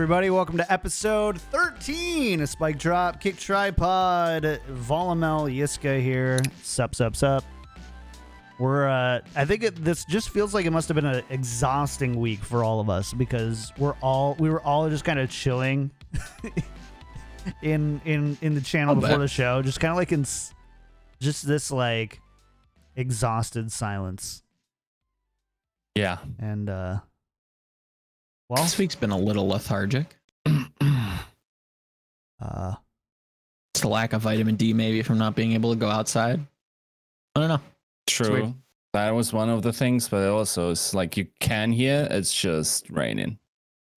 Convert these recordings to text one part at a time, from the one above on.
everybody? Welcome to episode 13 of Spike Drop, Kickedtripod, Volamel, Yiska here. Sup. We're, I think this just feels like it must have been an exhausting week for all of us because we were all just kind of chilling in the channel before the show, just kind of like in just this like exhausted silence. Yeah. And, well, this week's been a little lethargic. It's the lack of vitamin D, maybe, from not being able to go outside. I don't know. True. That was one of the things, but also it's like you can hear it's just raining.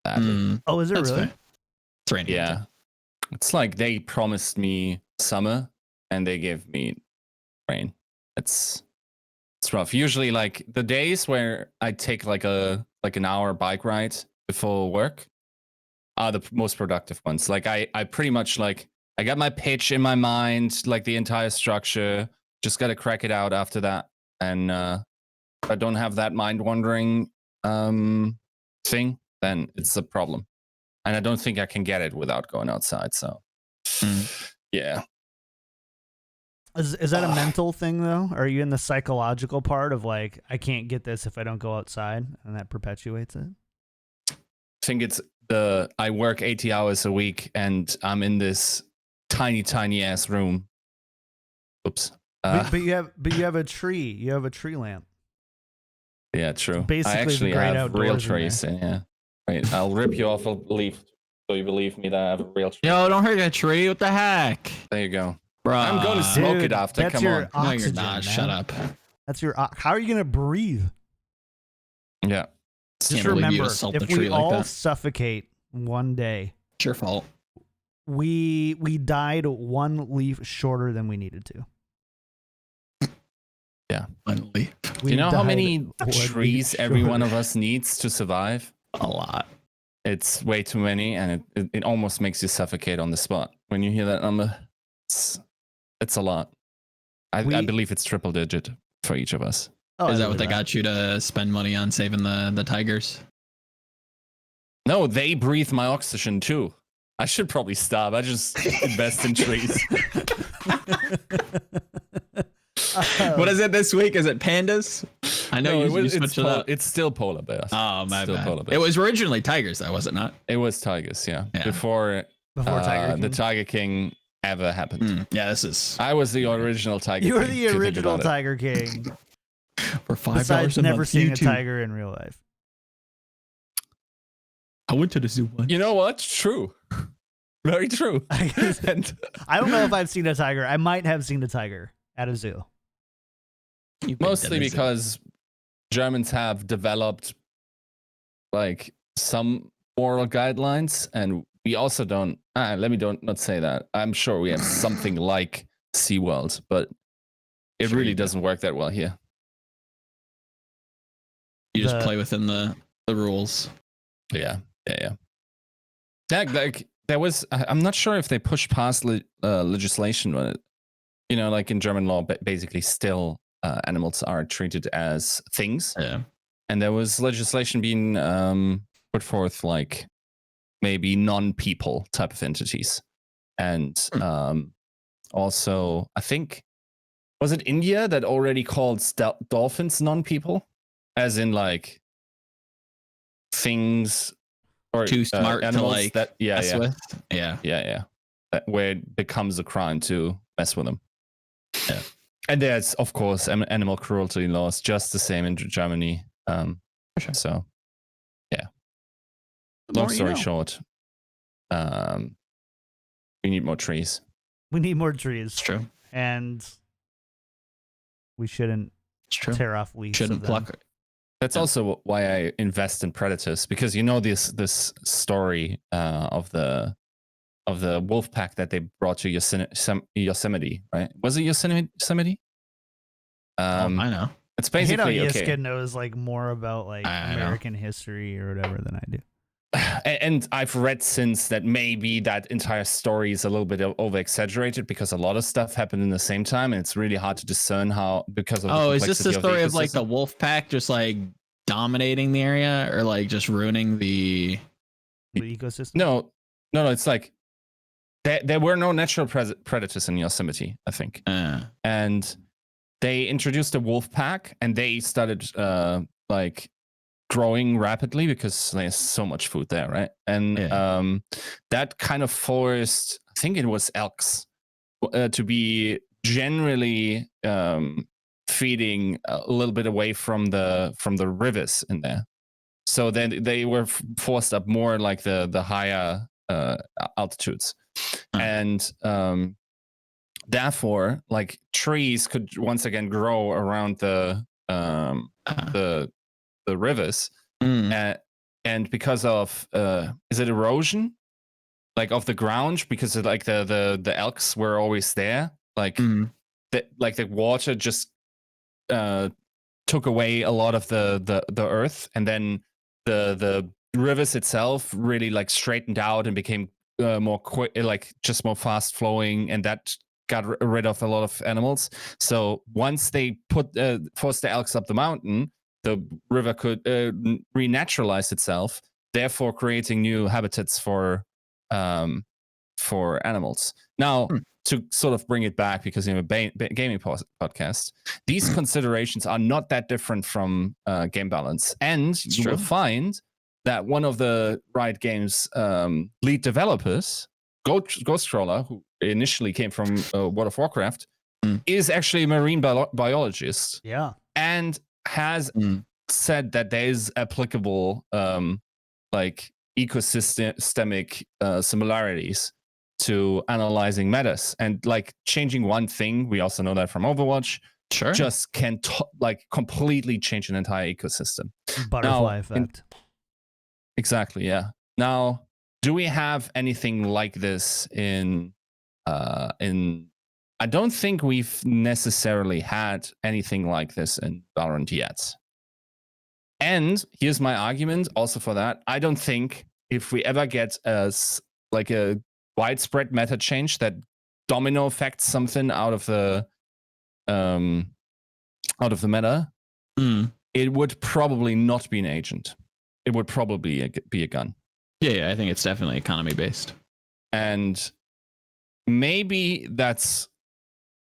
Oh, is it really? Fair. It's raining. Yeah. It's like they promised me summer and they gave me rain. It's rough. Usually like the days where I take like an hour bike ride before work are the most productive ones. Like I pretty much like I got my pitch in my mind, like the entire structure, just got to crack it out after that. And if I don't have that mind wandering thing, then it's a problem. And I don't think I can get it without going outside. So yeah. Is that a mental thing though? Are you in the psychological part of like, I can't get this if I don't go outside, and that perpetuates it? I think it's I work 80 hours a week and I'm in this tiny ass room. Oops. But you have a tree. You have a tree lamp. Yeah, true. Basically, I actually the great have real outdoors in trees. Yeah. Wait, I'll rip you off a leaf so you believe me that I have a real tree. Yo, don't hurt that tree. What the heck? There you go. Bro, I'm going to smoke it after. That's Come your on. No, oxygen, you're not. man. Shut up. That's your. How are you gonna breathe? Yeah. Just Can't believe you remember, assault the if tree we like all that. suffocate one day, It's your fault. we died one leaf shorter than we needed to. Yeah. One leaf. Do you know how many died one trees leaf every shorter. one of us needs to survive? A lot. It's way too many, and it almost makes you suffocate on the spot. When you hear that number, it's a lot. I believe it's triple digit for each of us. Oh, Is I that what believe they got you to spend money on saving the tigers? No, they breathe my oxygen too. I should probably stop. I just invest in trees. What is it this week? Is it pandas? I know you switched it up. It's still polar bears. Oh, my Still bad. polar bears. It was originally tigers, though, was it not? It was tigers, yeah. Yeah. Before Tiger King. the Tiger King ever happened. Yeah, this is I was the original Tiger You King. were the if you think original about it. Tiger King. for $5 Besides a never month. seeing YouTube. a tiger in real life. I went to the zoo once. You know what? True. Very true. And I don't know if I've seen a tiger. I might have seen a tiger at a zoo. mostly because Germans have developed like some moral guidelines, and we also don't. Not say that. I'm sure we have something like SeaWorld, but it really doesn't work that well here. You just play within the rules. Yeah. Like there was. I'm not sure if they pushed past legislation on it. You know, like in German law, basically still animals are treated as things. Yeah. And there was legislation being put forth, like maybe non-people type of entities. And also, I think, was it India that already called dolphins non-people? As in, like, things or Too smart to animals like that, mess with. Yeah. Where it becomes a crime to mess with them. Yeah. And there's, of course, animal cruelty laws just the same in Germany. Sure. So, yeah. The Long more you story know. short, we need more trees. We need more trees. It's true. And we shouldn't It's true. tear off leaves. Shouldn't of them. pluck. That's also why I invest in predators, because you know this story of the wolf pack that they brought to Yosemite, right? Was it Yosemite? I know. It's I hate how basically Yiska okay. knows like more about like I know. American history or whatever than I do. And I've read since that maybe that entire story is a little bit over exaggerated because a lot of stuff happened in the same time, and it's really hard to discern how because of. Oh, the is this the complexity story of like ecosystem. the wolf pack just like dominating the area or like just ruining the the ecosystem? No. It's like there were no natural predators in Yosemite, I think, and they introduced a wolf pack, and they started like growing rapidly because there's so much food there, right? And that kind of forced, I think it was elks, to be generally feeding a little bit away from the rivers in there. So then they were forced up more like the higher altitudes, and therefore, like trees could once again grow around the rivers, and because of is it erosion, like of the ground, because like the elks were always there, like the water just took away a lot of the earth, and then the rivers itself really like straightened out and became more quick, like just more fast flowing, and that got rid of a lot of animals. So once they forced the elks up the mountain, the river could renaturalize itself, therefore creating new habitats for animals. Now, to sort of bring it back, because in a gaming podcast, these considerations are not that different from game balance. And you will find that one of the Riot Games lead developers, Ghostcrawler, who initially came from World of Warcraft, is actually a marine biologist. Yeah. And has said that there is applicable like ecosystemic similarities to analyzing metas, and like changing one thing, we also know that from Overwatch, just can like completely change an entire ecosystem. Butterfly effect. Exactly, yeah. Now, do we have anything like this in I don't think we've necessarily had anything like this in VALORANT yet. And here's my argument also for that. I don't think if we ever get a widespread meta change that domino affects something out of the meta, it would probably not be an agent. It would probably be a gun. Yeah, I think it's definitely economy based. And maybe that's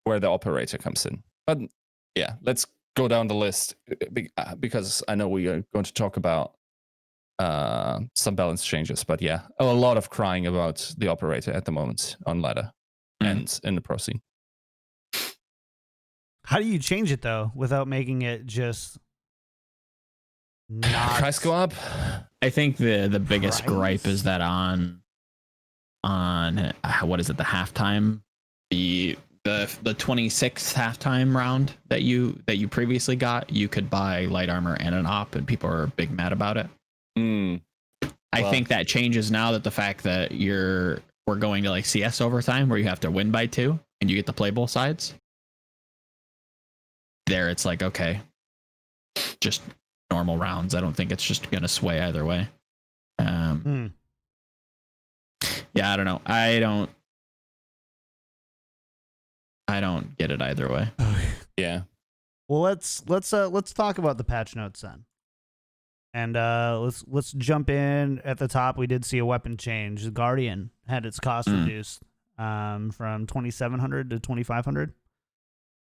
where the operator comes in. But yeah, let's go down the list, because I know we are going to talk about some balance changes. But yeah, a lot of crying about the operator at the moment on ladder and in the pro scene. How do you change it though without making it just not price go up? I think the biggest gripe is that on what is it, the halftime, the 26th halftime round that you previously got, you could buy light armor and an op, and people are big mad about it. I think that changes now that the fact that we're going to like CS overtime where you have to win by 2 and you get to play both sides. There it's like, okay, just normal rounds. I don't think it's just gonna sway either way. Yeah, I don't know. I don't get it either way. Yeah. Well, let's talk about the patch notes then. And let's jump in at the top. We did see a weapon change. The Guardian had its cost reduced from 2,700 to 2,500.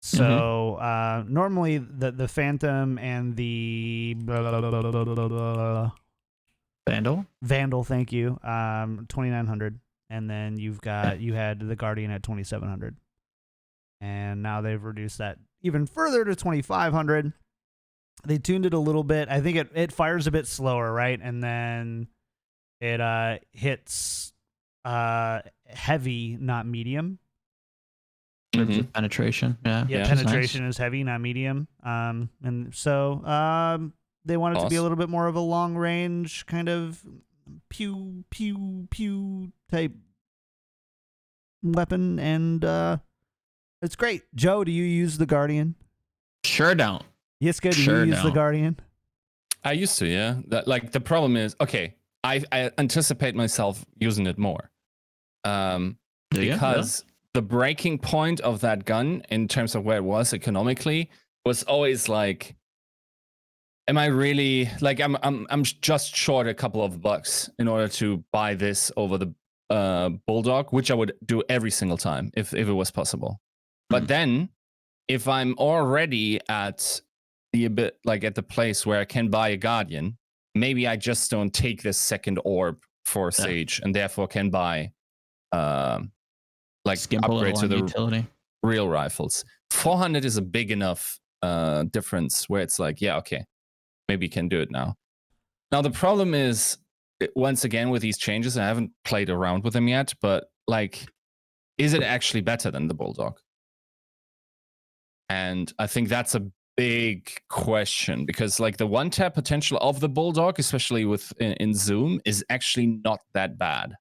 So normally the Phantom and the Vandal, thank you, 2,900, and then you had the Guardian at 2,700, and now they've reduced that even further to 2,500. They tuned it a little bit. I think it fires a bit slower, right? And then it hits heavy, not medium. Penetration, yeah, penetration is heavy, not medium. And so they want it to be a little bit more of a long range kind of pew pew pew type weapon, and it's great. Joe, do you use the Guardian? Sure don't. Yiska, do you use the Guardian? I used to, yeah. Like the problem is, okay, I anticipate myself using it more, because the breaking point of that gun in terms of where it was economically was always like am I really like I'm just short a couple of bucks in order to buy this over the Bulldog, which I would do every single time if it was possible. But then if I'm already at the place where I can buy a Guardian, maybe I just don't take this second orb for Sage and therefore can buy upgrade to the utility. Real rifles. 400 is a big enough difference where it's like, yeah, okay, maybe you can do it now. Now the problem is, once again, with these changes, I haven't played around with them yet, but like, is it actually better than the Bulldog? And I think that's a big question, because like the one tap potential of the Bulldog, especially with in Zoom, is actually not that bad.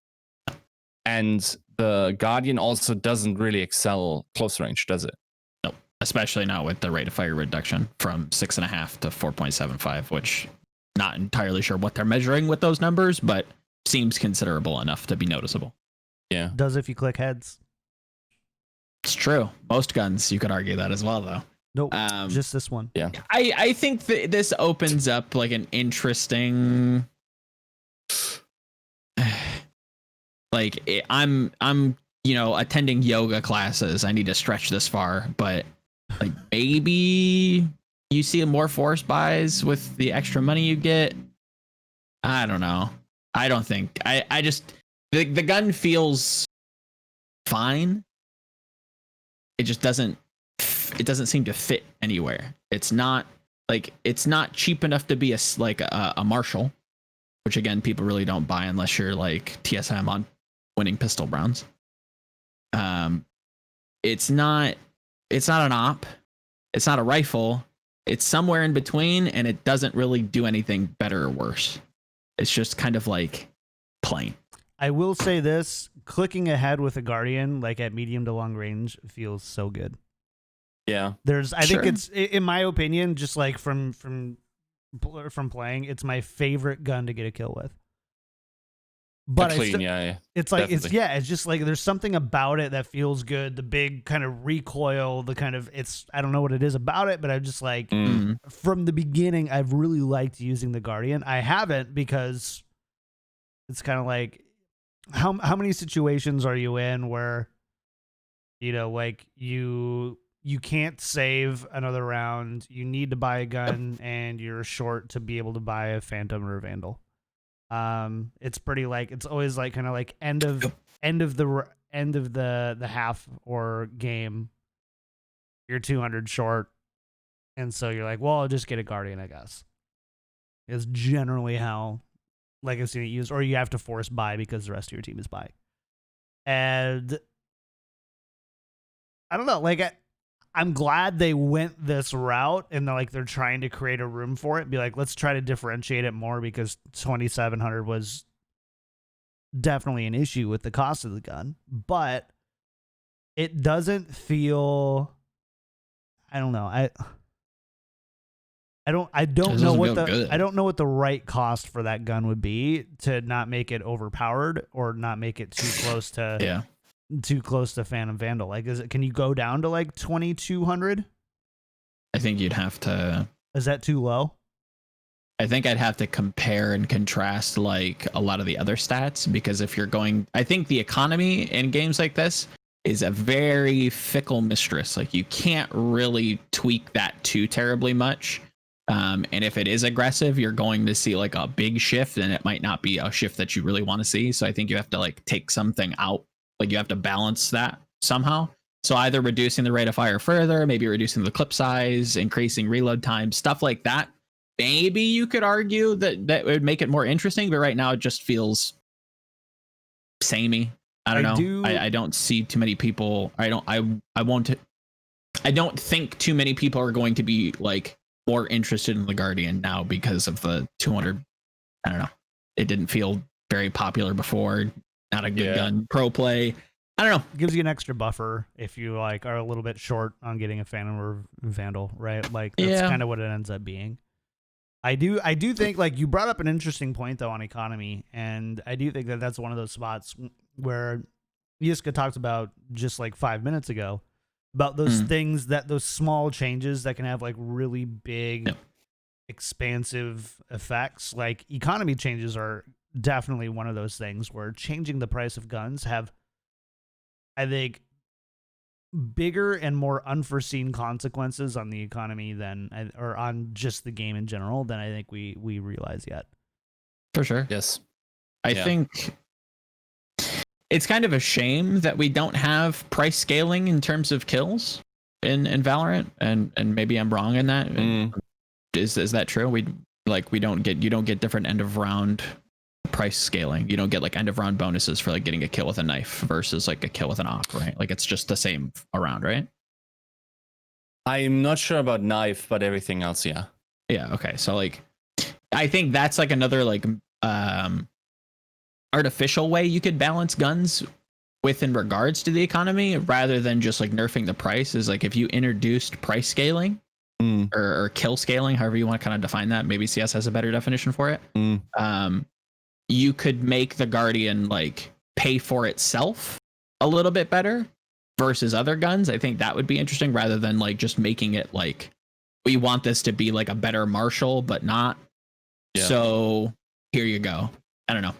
And the Guardian also doesn't really excel close range, does it? No, especially not with the rate of fire reduction from 6.5 to 4.75, which not entirely sure what they're measuring with those numbers, but seems considerable enough to be noticeable. Yeah. Does if you click heads. It's true. Most guns, you could argue that as well, though. Nope, just this one. Yeah. I think this opens up like an interesting... I'm attending yoga classes. I need to stretch this far, but like maybe you see more force buys with the extra money you get. I don't know. I don't think I just the gun feels fine. It just doesn't seem to fit anywhere. It's not cheap enough to be a Marshall, which again people really don't buy unless you're like TSM on winning pistol rounds. It's not an op. It's not a rifle. It's somewhere in between, and it doesn't really do anything better or worse. It's just kind of like plain. I will say this, clicking ahead with a Guardian, like at medium to long range, feels so good. Yeah. I think it's, in my opinion, just like from playing, it's my favorite gun to get a kill with. But clean, it's like definitely. It's just like there's something about it that feels good. The big kind of recoil, the kind of I don't know what it is about it, but I'm just like from the beginning I've really liked using the Guardian. I haven't because it's kind of like how many situations are you in where like you can't save another round, you need to buy a gun and you're short to be able to buy a Phantom or a Vandal. It's pretty like it's always like kind of like end of the half or game. You're 200 short, and so you're like, well, I'll just get a Guardian, I guess. Is generally how like I've seen it used, or you have to force buy because the rest of your team is buy. And I don't know, like I'm glad they went this route and they're trying to create a room for it. Be like, let's try to differentiate it more because 2,700 was definitely an issue with the cost of the gun, but it doesn't feel. I don't know. I don't know what the right cost for that gun would be to not make it overpowered or not make it too close to too close to Phantom Vandal. Like, can you go down to like 2,200? I think you'd have to. Is that too low? I think I'd have to compare and contrast like a lot of the other stats, because if you're going, I think the economy in games like this is a very fickle mistress. Like you can't really tweak that too terribly much. And if it is aggressive, you're going to see like a big shift, and it might not be a shift that you really want to see. So I think you have to like take something out. Like you have to balance that somehow. So either reducing the rate of fire further, maybe reducing the clip size, increasing reload time, stuff like that. Maybe you could argue that would make it more interesting, but right now it just feels samey. I don't know. I don't see too many people. I don't think too many people are going to be like more interested in the Guardian now because of the 200. I don't know. It didn't feel very popular before. Not a good gun. Pro play. I don't know. It gives you an extra buffer if you like are a little bit short on getting a Phantom or Vandal, right? Like that's kind of what it ends up being. I do think like you brought up an interesting point though on economy, and I do think that that's one of those spots where Yiska talked about just like 5 minutes ago about those things, that those small changes that can have like really big expansive effects. Like economy changes are definitely one of those things where changing the price of guns have, I think, bigger and more unforeseen consequences on the economy than, or on just the game in general, than I think we realize yet. For sure. Yes. I think it's kind of a shame that we don't have price scaling in terms of kills in Valorant, and maybe I'm wrong in that. Is that true? You don't get different end of round price scaling. You don't get like end of round bonuses for like getting a kill with a knife versus like a kill with an op, right? Like it's just the same around, right? I'm not sure about knife, but everything else, yeah. Yeah. Okay. So like, I think that's like another like artificial way you could balance guns with in regards to the economy, rather than just like nerfing the price. Is like if you introduced price scaling or kill scaling, however you want to kind of define that. Maybe CS has a better definition for it. You could make the Guardian like pay for itself a little bit better versus other guns. I think that would be interesting, rather than like just making it like we want this to be like a better Marshall, but not. Yeah. So here you go. I don't know.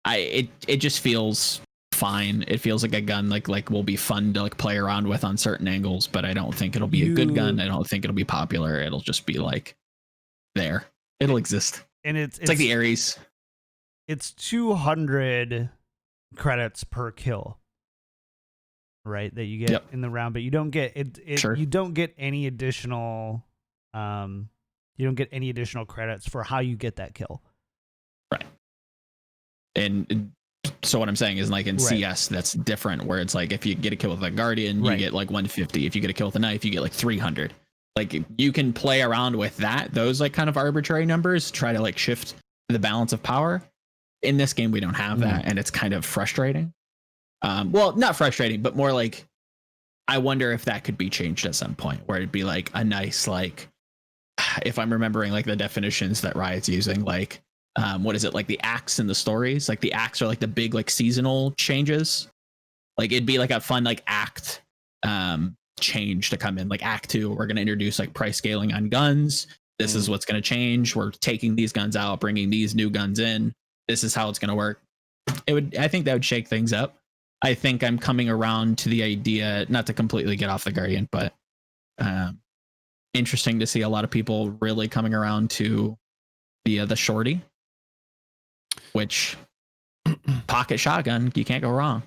It just feels fine. It feels like a gun like will be fun to like play around with on certain angles, but I don't think it'll be a good gun. I don't think it'll be popular. It'll just be like there. It'll exist. And it's like the Ares. It's 200 credits per kill, right? That you get in the round, but you don't get it. Sure. You don't get any additional. You don't get any additional credits for how you get that kill. Right. And so what I'm saying is like in CS, that's different, where it's like if you get a kill with a Guardian, you get like 150. If you get a kill with a knife, you get like 300. Like you can play around with those like kind of arbitrary numbers, try to like shift the balance of power. In this game, we don't have that, and it's kind of frustrating. Well, not frustrating, but more like I wonder if that could be changed at some point, where it'd be like a nice, like, if I'm remembering like the definitions that Riot's using, like what is it, like the acts in the stories? Like the acts are like the big like seasonal changes. Like it'd be like a fun like act change to come in, like Act 2. We're going to introduce like price scaling on guns. This is what's going to change. We're taking these guns out, bringing these new guns in. This is how it's going to work. I think that would shake things up. I think I'm coming around to the idea, not to completely get off the Guardian, but interesting to see a lot of people really coming around to the shorty, which pocket shotgun, you can't go wrong.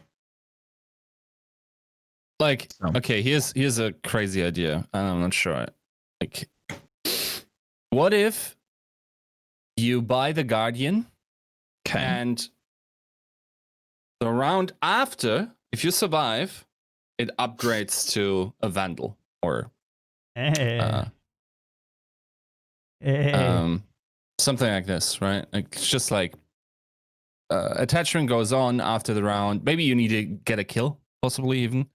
Like, okay, here's a crazy idea. I'm not sure. Like, what if you buy the Guardian? Okay. And the round after, if you survive, it upgrades to a Vandal or something like this, right? Like it's just like attachment goes on after the round. Maybe you need to get a kill, possibly even.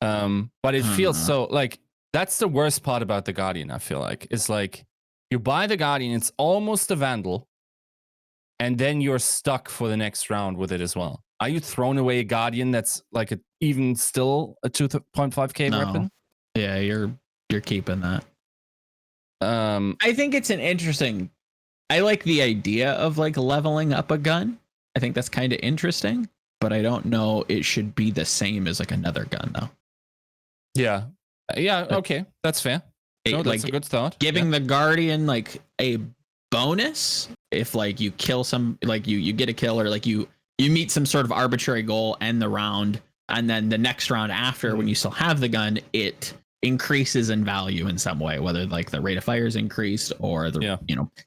But it feels so like that's the worst part about the Guardian. I feel like it's like you buy the Guardian, it's almost a Vandal. And then you're stuck for the next round with it as well. Are you throwing away a Guardian that's like even still a 2.5k weapon? Yeah, you're keeping that. I think it's an interesting. I like the idea of like leveling up a gun. I think that's kind of interesting, but I don't know it should be the same as like another gun though. Yeah. Okay, that's fair. That's like a good thought. Giving the Guardian like a bonus if like you kill some, like you get a kill, or like you meet some sort of arbitrary goal, end the round, and then the next round after, when you still have the gun, it increases in value in some way, whether like the rate of fire is increased or the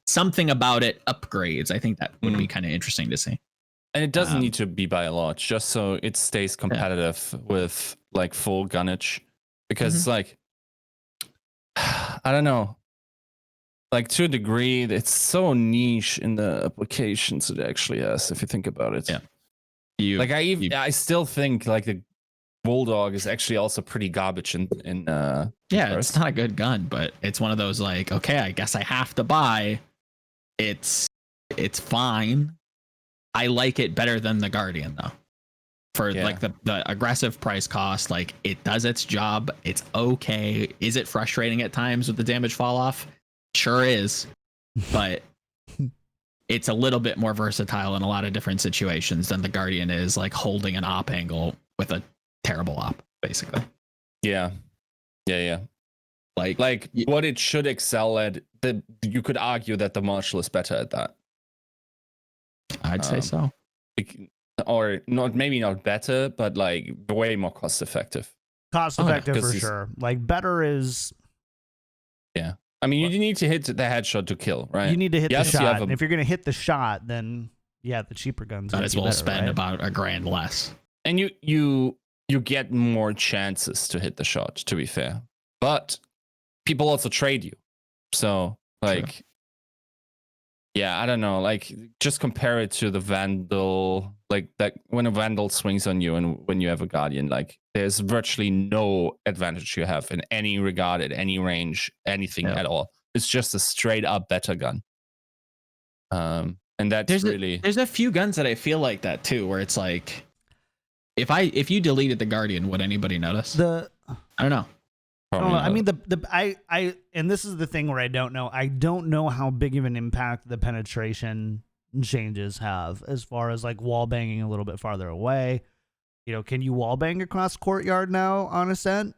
something about it upgrades. I think that would be kind of interesting to see. And it doesn't need to be by a lot, just so it stays competitive with like full gunnage, because it's like I don't know. Like to a degree, it's so niche in the applications it actually has, if you think about it. Yeah. I still think like the Bulldog is actually also pretty garbage in it's not a good gun, but it's one of those like, okay, I guess I have to buy. It's fine. I like it better than the Guardian though. For like the aggressive price cost, like it does its job. It's okay. Is it frustrating at times with the damage fall off? Sure is, but it's a little bit more versatile in a lot of different situations than the Guardian is, like holding an op angle with a terrible op, basically. Yeah. Like what it should excel at, that you could argue that the Marshal is better at that. I'd say so. Or not, maybe not better, but like way more cost effective. Cost effective for sure. Like better is. Yeah. I mean, you need to hit the headshot to kill, right? You need to hit the shot. And if you're going to hit the shot, then yeah, the cheaper guns. Might as well spend about $1,000 less. And you get more chances to hit the shot, to be fair. But people also trade you. So like, sure. Yeah, I don't know. Like, just compare it to the Vandal. Like that when a Vandal swings on you and when you have a Guardian, like there's virtually no advantage you have in any regard, at any range, anything at all. It's just a straight up better gun. And that's there's a few guns that I feel like that too, where it's like, if you deleted the Guardian, would anybody notice? I don't know. I mean, I and this is the thing where I don't know. I don't know how big of an impact the penetration changes have as far as like wall banging a little bit farther away. You know, can you wall bang across courtyard now on Ascent?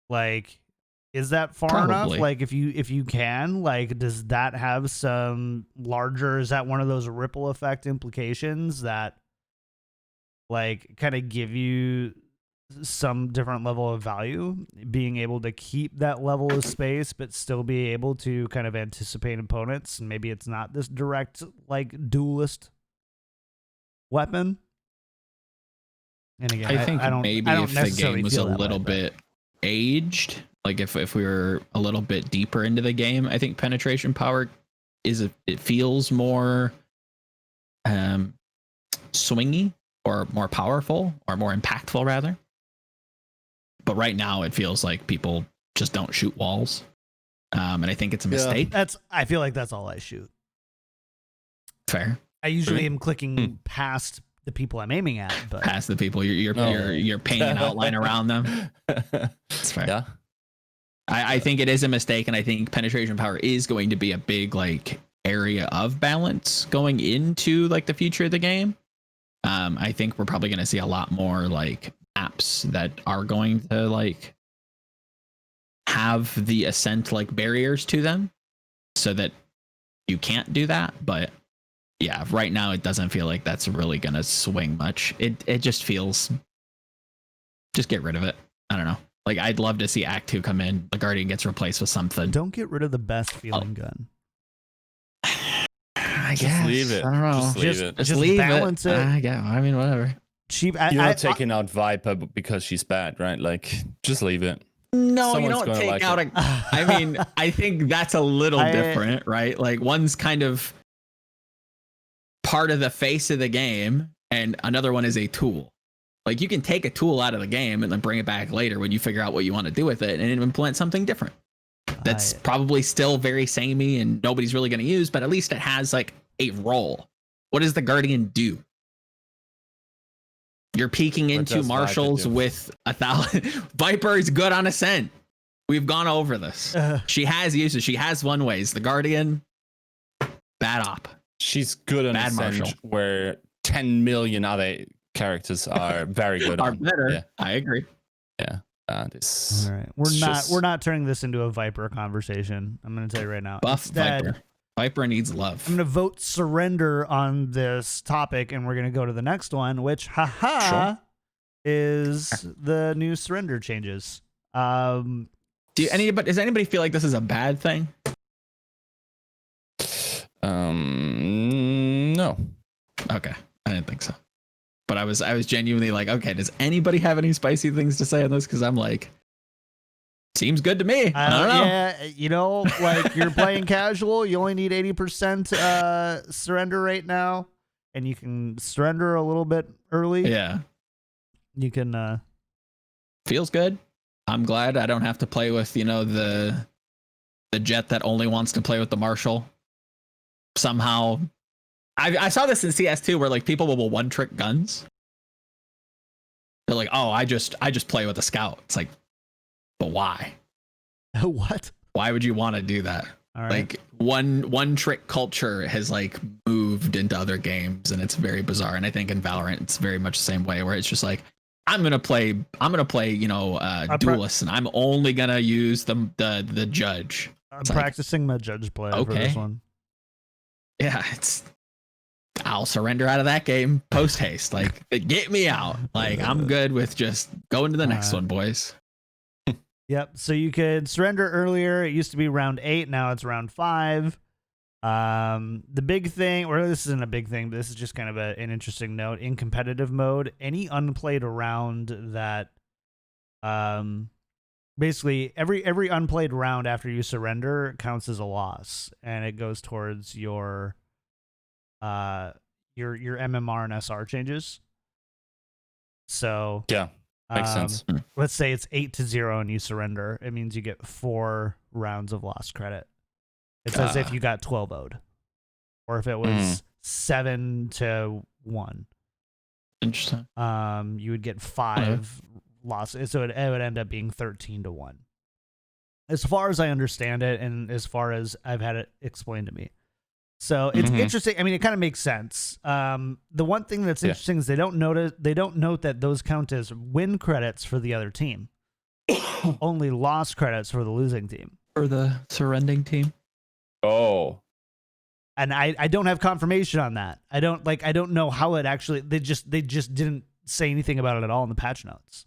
Like, is that far enough? Like, if you can, like, does that have some larger? Is that one of those ripple effect implications that, like, kind of give you some different level of value, being able to keep that level of space but still be able to kind of anticipate opponents, and maybe it's not this direct like duelist weapon. And again, I think maybe if the game was a little bit aged, like if we were a little bit deeper into the game, I think penetration power it feels more swingy or more powerful or more impactful rather. But right now it feels like people just don't shoot walls. And I think it's a mistake. I feel like that's all I shoot. Fair. I usually am clicking past the people I'm aiming at, but past the people you're painting an outline around them. That's fair. Yeah. I think it is a mistake, and I think penetration power is going to be a big like area of balance going into like the future of the game. I think we're probably going to see a lot more like apps that are going to like have the Ascent like barriers to them so that you can't do that. But yeah, right now it doesn't feel like that's really going to swing much. It just feels, just get rid of it. I don't know. Like, I'd love to see Act 2 come in. The Guardian gets replaced with something. Don't get rid of the best feeling gun. I guess. Leave it. I don't know. Just leave balance it. I mean, whatever. Cheap. You're not taking out Viper because she's bad, right? Like, just leave it. No, you don't take out a. I mean, I think that's a little different, right? Like, one's kind of part of the face of the game, and another one is a tool. Like, you can take a tool out of the game and then bring it back later when you figure out what you want to do with it and implement something different. That's probably still very samey and nobody's really going to use, but at least it has like a role. What does the Guardian do? You're peeking into Marshals with 1,000. Viper is good on Ascent. We've gone over this. She has uses. She has one ways. The Guardian, bad op. She's good on bad Ascent, Marshal. where 10 million other characters are very good. Are better. Yeah. I agree. Yeah. All right. We're not turning this into a Viper conversation. I'm going to tell you right now. Buff Instead, Viper. Viper needs love. I'm going to vote surrender on this topic, and we're going to go to the next one, which, is the new surrender changes. Does anybody feel like this is a bad thing? No. Okay. I didn't think so. But I was genuinely like, okay, does anybody have any spicy things to say on this? Because I'm like, seems good to me. I don't know. Yeah, you know, like you're playing casual, you only need 80% surrender rate now, and you can surrender a little bit early. Yeah. You can feels good. I'm glad I don't have to play with, the jet that only wants to play with the Marshal. Somehow I saw this in CS2 where like people will one trick guns. They're like, oh, I just play with a scout. It's like, but why? What? Why would you want to do that? All right. Like one trick culture has like moved into other games, and it's very bizarre. And I think in Valorant it's very much the same way, where it's just like I'm gonna play duelist, and I'm only gonna use the judge. I'm It's practicing my judge play for this one. Yeah, I'll surrender out of that game post haste. Like, get me out. Like, I'm good with just going to the next one, boys. Yep. So you could surrender earlier. It used to be round 8. Now it's round 5. The big thing, or this isn't a big thing, but this is just kind of an interesting note. In competitive mode, any unplayed round that, basically every unplayed round after you surrender counts as a loss, and it goes towards your MMR and SR changes. So yeah, makes sense. Let's say it's 8-0 and you surrender. It means you get 4 rounds of lost credit. It's as if you got 12-0'd, or if it was 7-1. Interesting. You would get 5 losses, so it would end up being 13-1. As far as I understand it, and as far as I've had it explained to me. So it's interesting. I mean, it kind of makes sense. The one thing that's interesting is they don't note that those count as win credits for the other team. Only loss credits for the losing team. For the surrendering team. Oh. And I don't have confirmation on that. I don't know how it actually. They just didn't say anything about it at all in the patch notes.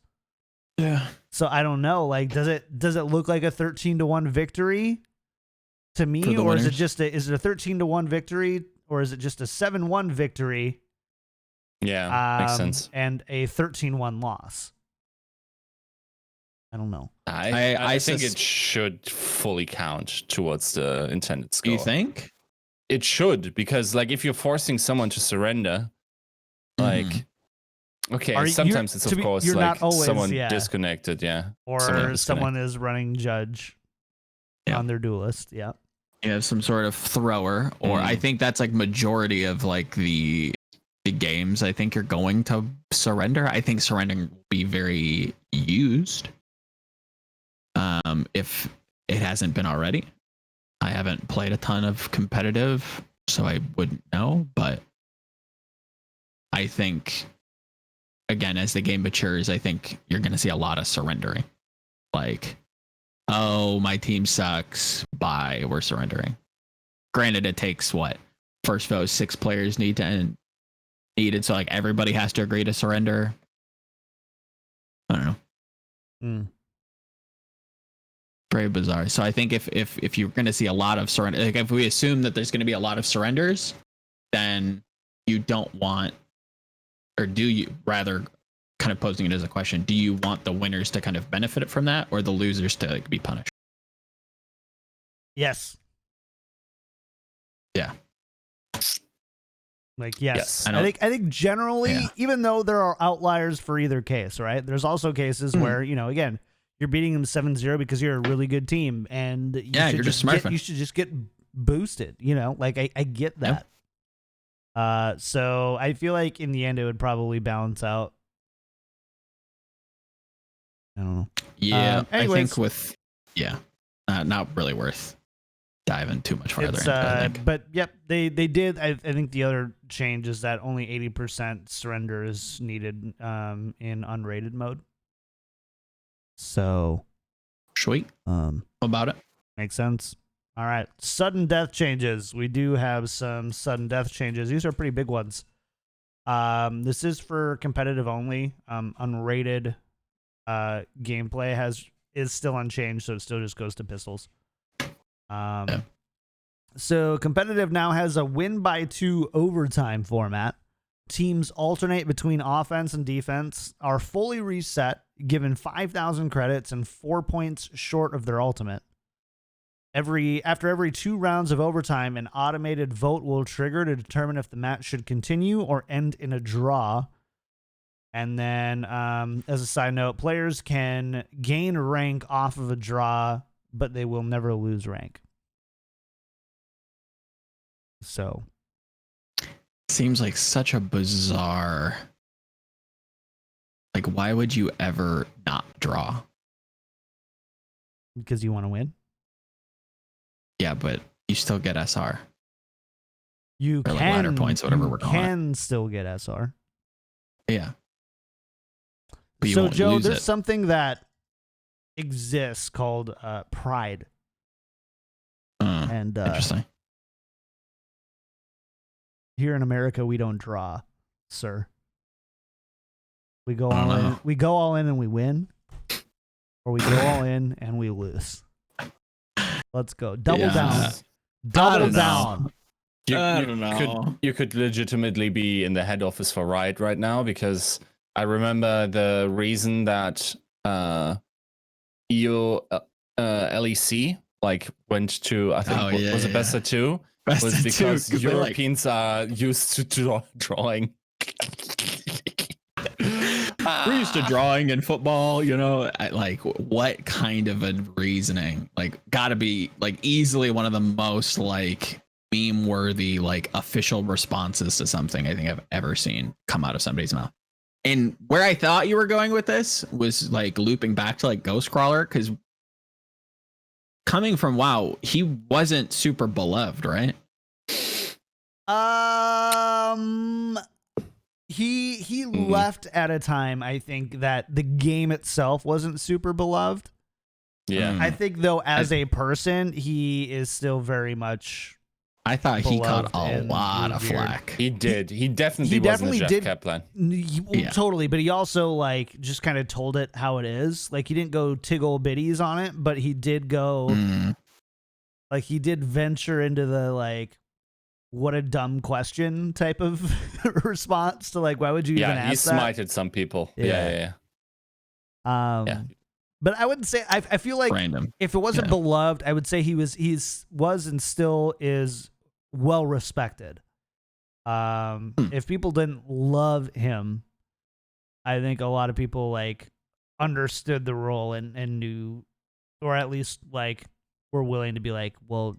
Yeah. So I don't know. Like, does it look like a 13-1 victory to me, or is it just a 13-1 victory, or is it just a 7-1 victory? Yeah, makes sense. And a 13-1 loss. I don't know. I think it should fully count towards the intended score. You think? It should, because like if you're forcing someone to surrender, like okay, sometimes it's of course like always, someone disconnected, or someone is running judge on their duelist, You have some sort of thrower, or I think that's like majority of like the games. I think you're going to surrender. I think surrendering will be very used. If it hasn't been already. I haven't played a ton of competitive, so I wouldn't know, but I think again, as the game matures, I think you're going to see a lot of surrendering. Like, oh, my team sucks. Bye. We're surrendering. Granted, it takes first vote 6 players needed, so like everybody has to agree to surrender. I don't know. Very bizarre. So I think if you're going to see a lot of surrender, like if we assume that there's going to be a lot of surrenders, then you don't want, or do you rather, kind of posing it as a question, do you want the winners to kind of benefit from that, or the losers to like be punished? Yes. Yeah. Like, yes. I think generally, even though there are outliers for either case, right? There's also cases where, again, you're beating them 7-0 because you're a really good team, and you should just get boosted, like I get that. So I feel like in the end it would probably balance out. I don't know. Yeah, anyways, I think not really worth diving too much farther into. But yep, they did. I think the other change is that only 80% surrender is needed in unrated mode. So sweet. About it. Makes sense. All right. Sudden death changes. We do have some sudden death changes. These are pretty big ones. This is for competitive only. Unrated gameplay is still unchanged, so it still just goes to pistols. So competitive now has a win by 2 overtime format. Teams alternate between offense and defense, are fully reset, given 5,000 credits and 4 points short of their ultimate. After every 2 rounds of overtime, an automated vote will trigger to determine if the match should continue or end in a draw. And then, as a side note, players can gain rank off of a draw, but they will never lose rank. So, seems like such a bizarre. Like, why would you ever not draw? Because you want to win? Yeah, but you still get SR. You Or can like ladder points, whatever you we're calling it. can still get SR. Yeah. But you So won't Joe, lose there's it. something that exists called pride, and Interesting. here in America we don't draw, sir. We go I don't all in. know. We go all in and we win, or we go all in and we lose. Let's go. Double Yeah. down. I Double don't know. down. I don't know. You could legitimately be in the head office for Riot right now, because I remember the reason that EU LEC like went to, I think, was it best of 2? Best Was of because 2, 'cause they're like- Europeans are used to drawing. We're used to drawing in football, you know. Like, what kind of a reasoning? Like, gotta be like easily one of the most like meme worthy like official responses to something I think I've ever seen come out of somebody's mouth. And where I thought you were going with this was like looping back to like Ghostcrawler, because coming from WoW, he wasn't super beloved, right? He left at a time, I think, that the game itself wasn't super beloved. Yeah. I think, though, as a person, he is still very much. I thought he caught beloved a and lot of revered. flack. He did. He definitely wasn't a Jeff did. Kaplan. Yeah. Totally, but he also like just kind of told it how it is. Like he didn't go tiggle bitties on it, but he did go like he did venture into the like what a dumb question type of response to like why would you even Yeah, he ask that? smited some people. Yeah. Yeah. But I wouldn't say I feel like Random. if it wasn't beloved, I would say he was and still is well respected. If people didn't love him, I think a lot of people like understood the role and knew, or at least like were willing to be like, well,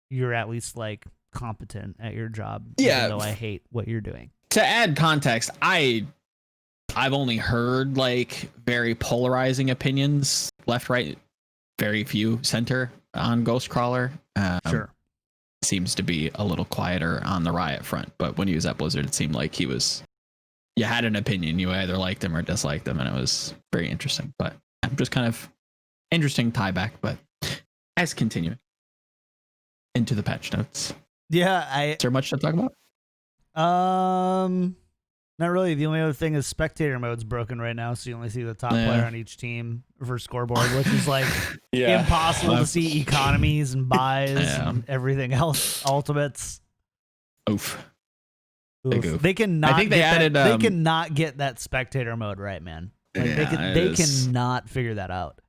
you're at least like competent at your job. Yeah. Even though I hate what you're doing. To add context, I've only heard like very polarizing opinions, left, right, very few center on Ghostcrawler. Sure. Seems to be a little quieter on the Riot front, but when he was at Blizzard, it seemed like you had an opinion. You either liked him or disliked him, and it was very interesting. But just kind of interesting tie back. But as continuing into the patch notes. Yeah, Is there much to talk about? Not really. The only other thing is spectator mode's broken right now, so you only see the top player on each team for scoreboard, which is like impossible to see economies and buys and everything else. Ultimates. Oof. Oof. They cannot. I think they added. They cannot get that spectator mode right, man. Like they cannot figure that out.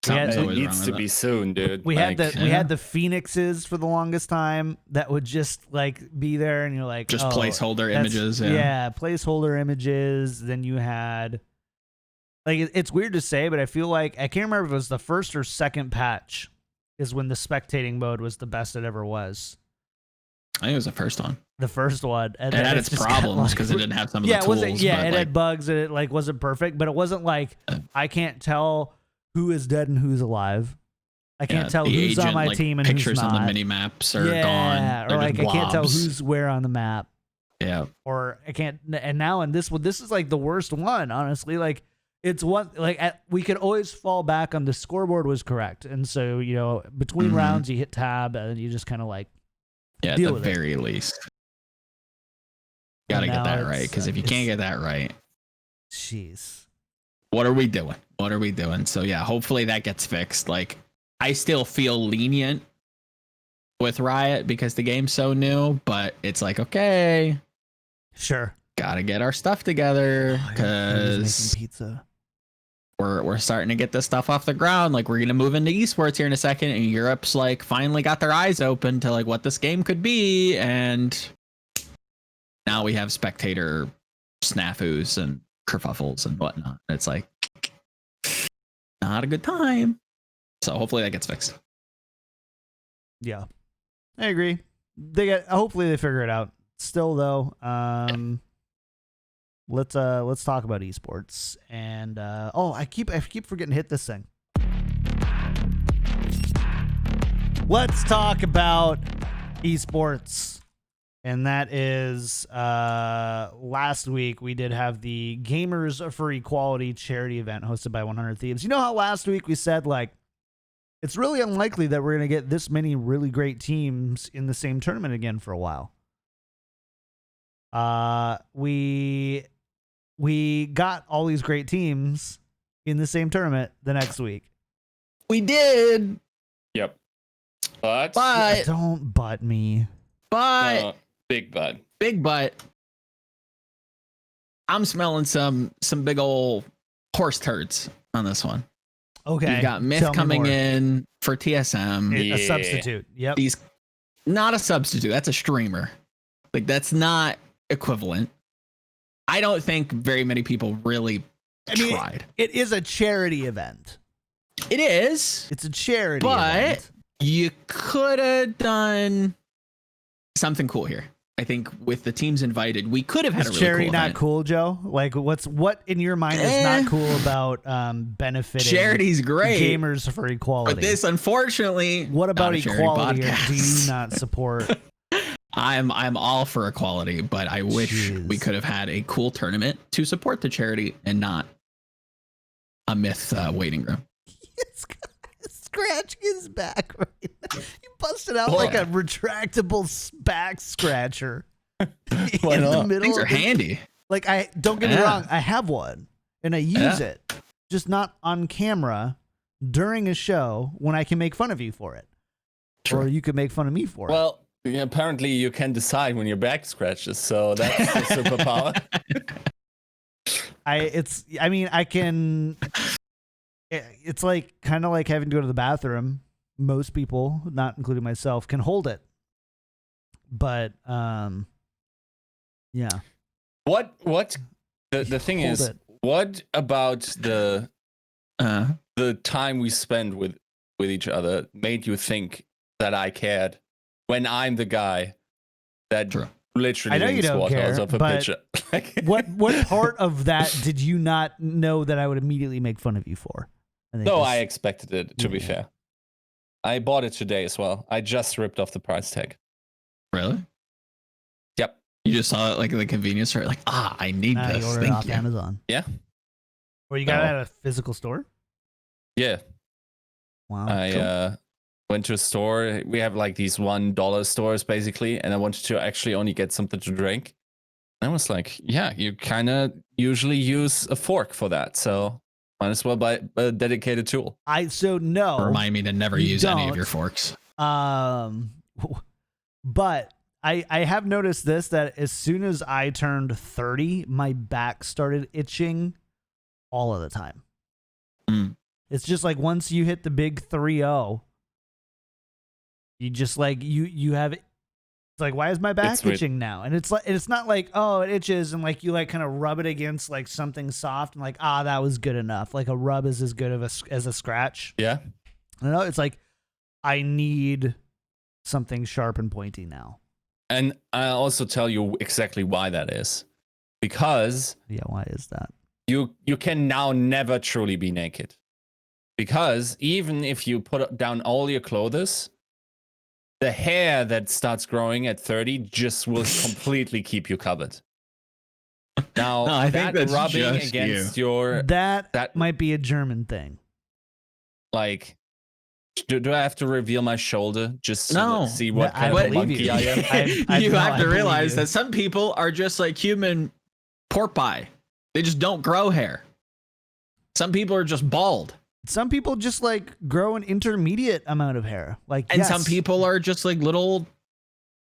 It needs to be soon, dude. We had the Phoenixes for the longest time that would just like be there, and you're like just placeholder images. Yeah, placeholder images. Then you had like it's weird to say, but I feel like I can't remember if it was the first or second patch is when the spectating mode was the best it ever was. I think it was the first one. The first one, and it had its problems because it didn't have some of the tools. It had bugs and it like wasn't perfect, but it wasn't like I can't tell who is dead and who's alive. I can't tell who's on my team and pictures who's not. on the mini maps are gone. Or like I can't tell who's where on the map. Yeah. Or I can't. And now in this one, this is like the worst one. Honestly, like it's one like we could always fall back on the scoreboard was correct, and so you know between rounds you hit tab and you just kind of like at the very least. Gotta get that right, because if you can't get that right, jeez. What are we doing? So yeah, hopefully that gets fixed. Like I still feel lenient with Riot because the game's so new, but it's like, okay, sure, gotta get our stuff together because pizza. We're starting to get this stuff off the ground. Like we're gonna move into esports here in a second, and Europe's like finally got their eyes open to like what this game could be, and now we have spectator snafus and kerfuffles and whatnot. It's like not a good time. So hopefully that gets fixed. Yeah, I agree. Hopefully they figure it out. Still though, let's talk about esports. And I keep forgetting to hit this thing. Let's talk about esports. And that is last week we did have the Gamers for Equality charity event hosted by 100 Thieves. You know how last week we said, like, it's really unlikely that we're going to get this many really great teams in the same tournament again for a while. We got all these great teams in the same tournament the next week. We did. Yep. But Yeah, don't butt me. But big but. big but. I'm smelling some big old horse turds on this one. Okay. You've got tell Myth me coming more. in for TSM. A Yeah. substitute. Yep. He's not a substitute. That's a streamer. Like, that's not equivalent. I don't think very many people really tried. It is a charity event. It is, It's a charity but event. you could have done something cool here. I think with the teams invited, we could have had Is a really charity cool not event. cool, Joe? Like, what in your mind is not cool about benefiting Charity's great, Gamers for Equality? but this, unfortunately, What about not a charity equality? Or do podcast. you not support? I'm all for equality, but I wish Jeez. we could have had a cool tournament to support the charity and not a Myth waiting room. He's scratching his back right now. You busted out Boy. like a retractable back scratcher. Why in the not? middle Things are of the- handy. Like, I don't get me Yeah. wrong, I have one and I use Yeah. it, just not on camera during a show when I can make fun of you for it, or you could make fun of me for it. Well, yeah, apparently you can decide when your back scratches, so that's the superpower. I can. It's like kind of like having to go to the bathroom. Most people, not including myself, can hold it, but yeah. What the thing Hold is, it. what about the Uh, time we spent with each other made you think that I cared when I'm the guy that True. literally I know you links don't water care, off a but picture? Like, What part of that did you not know that I would immediately make fun of you for? think No, this- I expected it, to be Yeah. fair. I bought it today as well. I just ripped off the price tag. really? Yep. You just saw it like in the convenience store, like, I need you this. ordered it Thank off you. Amazon. Yeah. Or you got it Oh. at a physical store? Yeah. Wow. I cool. went to a store. We have like these $1 stores basically, and I wanted to actually only get something to drink. And I was like, yeah, you kind of usually use a fork for that, so might as well buy a dedicated tool. No. Remind me to never you use any of don't. your forks. But I have noticed this, that as soon as I turned 30, my back started itching all of the time. Mm. It's just like once you hit the big 3-0, you just like you have it's like, why is my back It's weird. itching now? And it's like, it's not like, oh, it itches and like you like kind of rub it against like something soft and like, that was good enough. Like a rub is as good of as a scratch. Yeah. I don't know. It's like I need something sharp and pointy now. And I'll also tell you exactly why that is. Because Yeah, why is that? you can now never truly be naked. Because even if you put down all your clothes, the hair that starts growing at 30 just will completely keep you covered. Now, No, I think that that's rubbing just against your, That might be a German thing. like, do I have to reveal my shoulder just to No. see what I kind of a believe monkey you. I am? You no, have I to believe realize you. that some people are just like human pork pie. They just don't grow hair. Some people are just bald. Some people just like grow an intermediate amount of hair. Like, And yes, some people are just like little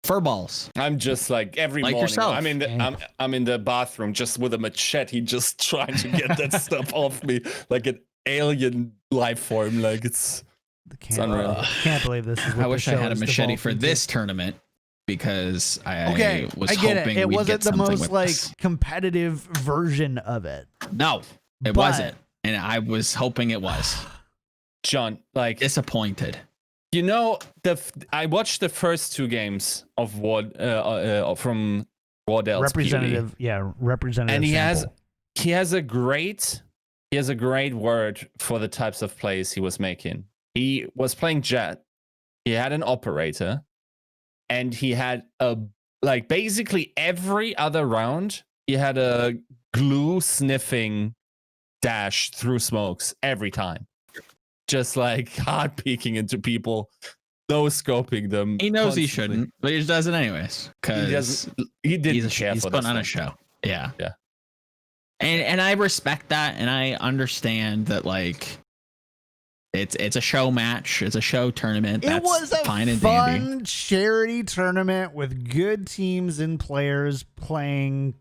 fur balls. I'm just like every Like morning. yourself. I'm in the bathroom just with a machete, just trying to get that stuff off me like an alien life form. Like it's unreal. Can't believe this is what I wish the I show had a has machete devolved for into. this tournament because I Okay, was I get hoping it. It we'd wasn't get the something most with like this. competitive version of it. No, it But- wasn't. And I was hoping it was. John, like Disappointed. you know, I watched the first two games of from Wardell's Representative, and sample. he has a great word for the types of plays he was making. He was playing Jet, he had an operator, and he had basically every other round, he had a glue sniffing dash through smokes every time. Just like hard peeking into people, no scoping them. He knows constantly. he shouldn't, but he just does it anyways. Because he didn't care he's for putting this on one. a show. Yeah. Yeah. And I respect that, and I understand that, like, it's a show match, it's a show tournament. It was a fine and fun dandy. charity tournament with good teams and players playing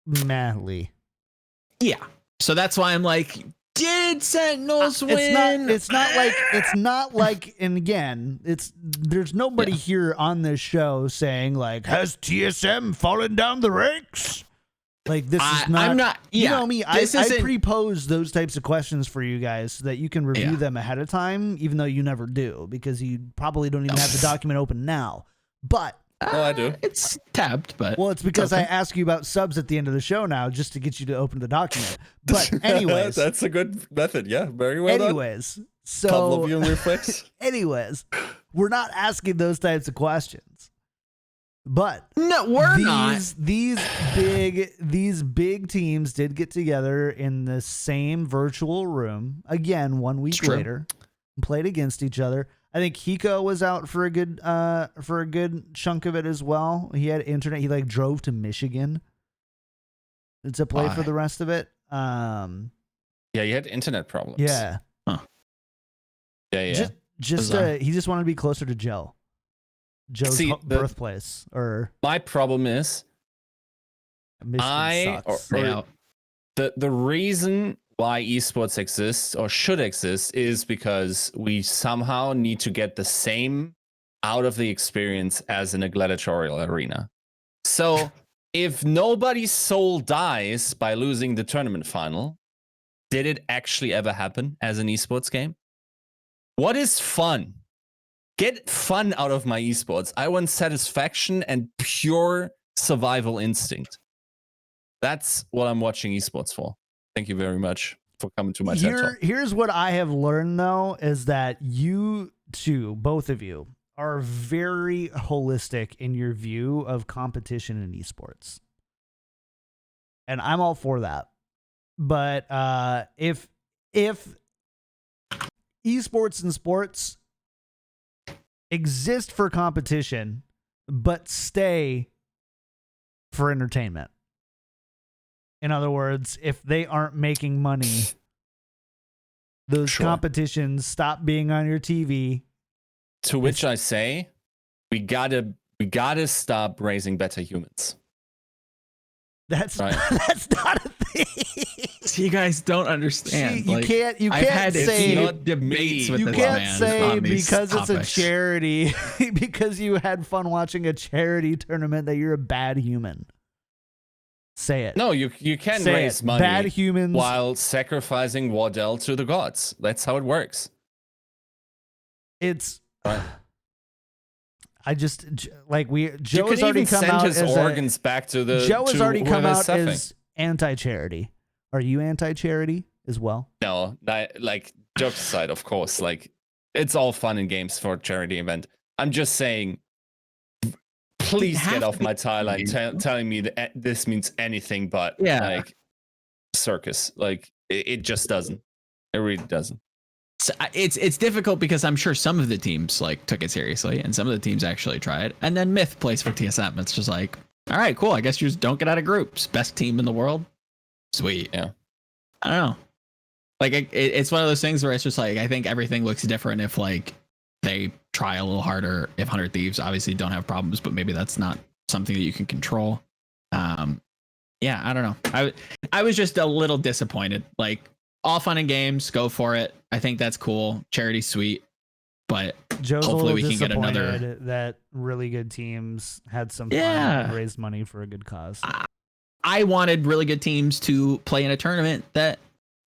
madly. Yeah. So that's why I'm like, did Sentinels win? It's not like, and again, there's nobody here on this show saying like, has TSM fallen down the ranks? Like, this is not. I'm not. Yeah, you know me. I pre-pose those types of questions for you guys so that you can review them ahead of time, even though you never do because you probably don't even have the document open now. But I do. It's tabbed, but it's because I ask you about subs at the end of the show now, just to get you to open the document. But anyways, that's a good method. Yeah, very well anyways, done. So Couple of you reflex. anyways, we're not asking those types of questions. But no, we're not. These big teams did get together in the same virtual room again 1 week later and played against each other. I think Hiko was out for a good chunk of it as well. He had internet. He like drove to Michigan to play for the rest of it. Yeah, he had internet problems. Yeah. Huh. Yeah. He just wanted to be closer to Joe's birthplace. Or my problem is Michigan sucks. The reason why esports exists or should exist is because we somehow need to get the same out of the experience as in a gladiatorial arena. So if nobody's soul dies by losing the tournament final, did it actually ever happen as an esports game? What is fun? Get fun out of my esports. I want satisfaction and pure survival instinct. That's what I'm watching esports for. Thank you very much for coming to my TED Talk. Here's what I have learned, though, is that you two, both of you, are very holistic in your view of competition in esports. And I'm all for that. But if esports and sports exist for competition, but stay for entertainment. In other words, if they aren't making money, those competitions stop being on your TV. To which I say, we gotta stop raising better humans. That's right. That's not a thing. So you guys don't understand. You can't say debates with you this can't man say on these because topics. it's a charity because you had fun watching a charity tournament that you're a bad human. Say it. No, you can say raise it. money Bad humans while sacrificing Wardell to the gods. That's how it works. It's right. I just like Joe has has already come send out his as organs back to the Joe has already come out suffering. as anti-charity. Are you anti-charity as well? No, like jokes aside, of course. Like it's all fun and games for a charity event. I'm just saying, please get off my timeline telling me that this means anything but like circus. Like it just doesn't. It really doesn't. So it's difficult because I'm sure some of the teams like took it seriously and some of the teams actually tried. And then Myth plays for TSM. It's just like, all right, cool. I guess you just don't get out of groups. Best team in the world. Sweet. Yeah. I don't know. Like it's one of those things where it's just like I think everything looks different if like they try a little harder. If 100 Thieves obviously don't have problems, but maybe that's not something that you can control. Yeah, I don't know. I was just a little disappointed. Like all fun and games, go for it. I think that's cool. Charity's sweet, but Joe's hopefully we can get disappointed another. That really good teams had some fun and raised money for a good cause. I wanted really good teams to play in a tournament that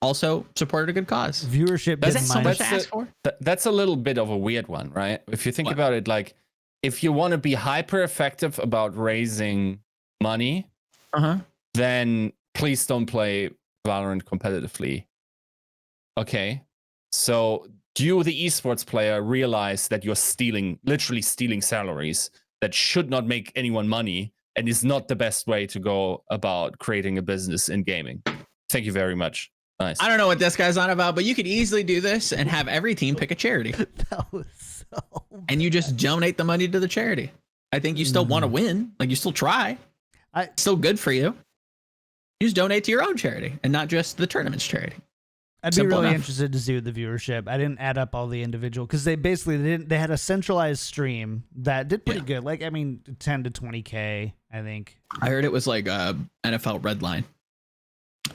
also supported a good cause. Viewership didn't so much to ask for. That's a little bit of a weird one, right? If you think about it, like if you want to be hyper effective about raising money, then please don't play Valorant competitively. Okay, so you, the esports player, realize that you're literally stealing salaries that should not make anyone money and is not the best way to go about creating a business in gaming. Thank you very much. Nice. I don't know what this guy's on about, but you could easily do this and have every team pick a charity. That was so And you just donate the money to the charity. I think you still want to win. Like, you still try. It's still good for you. You just donate to your own charity and not just the tournament's charity. I'd be really interested to see the viewership. I didn't add up all the individual because they had a centralized stream that did pretty good. Like, I mean, 10 to 20K, I think. I heard it was like NFL Redline.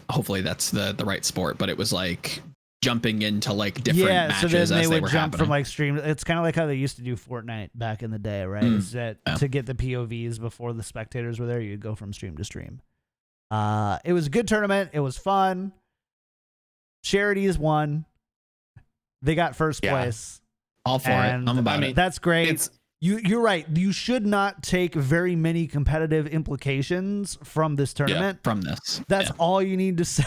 Hopefully that's the right sport, but it was like jumping into like different matches. So then they would jump happening. from like stream. It's kind of like how they used to do Fortnite back in the day, right? Is that to get the POVs before the spectators were there, you'd go from stream to stream. It was a good tournament. It was fun. Charities won. They got first place. All for it. I'm about it. That's great. You're right. You should not take very many competitive implications from this tournament. From this. That's all you need to say.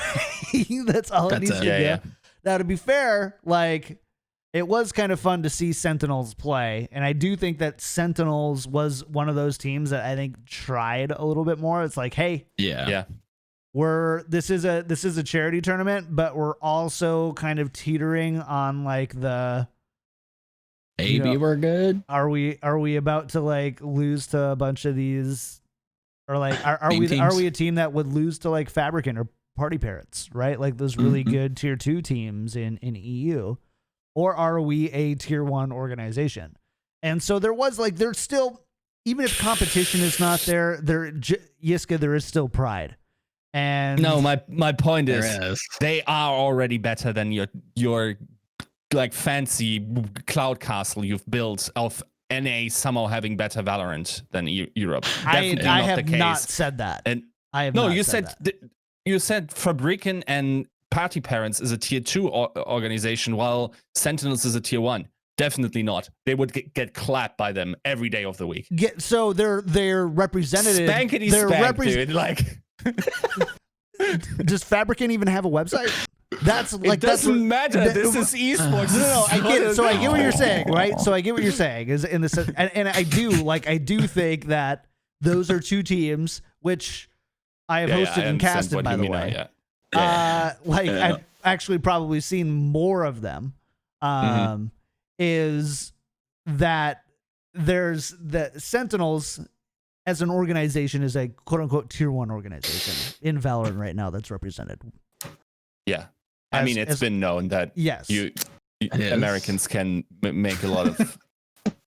That's all it needs to be. Now, to be fair, like, it was kind of fun to see Sentinels play, and I do think that Sentinels was one of those teams that I think tried a little bit more. It's like, hey, this is a charity tournament, but we're also kind of teetering on like the maybe we're good. Are we about to like lose to a bunch of these, or like are we a team that would lose to like Fabricant or Party Parrots, right? Like those really good tier 2 teams in EU, or are we a tier 1 organization? And so there's still, even if competition is not there, Yiska, there is still pride. And no, my point is they are already better than your like fancy cloud castle you've built of NA somehow having better Valorant than Europe. I have not said that. And I have no, not you said said you said Fabrican and Party Parents is a tier 2 organization, while Sentinels is a tier 1. Definitely not. They would get clapped by them every day of the week. So they're representative. Spankety spank, dude. Like, does Fabricant even have a website? That's like, it doesn't matter. This is esports. No, I get it. So I get what you're saying, right? So I get what you're saying is in the and I do think that those are two teams which I have hosted and casted, by the way. I've actually probably seen more of them. Is that there's the Sentinels as an organization is a quote unquote tier 1 organization in Valorant right now that's represented. Yeah. I mean, it's been known that Americans can make a lot of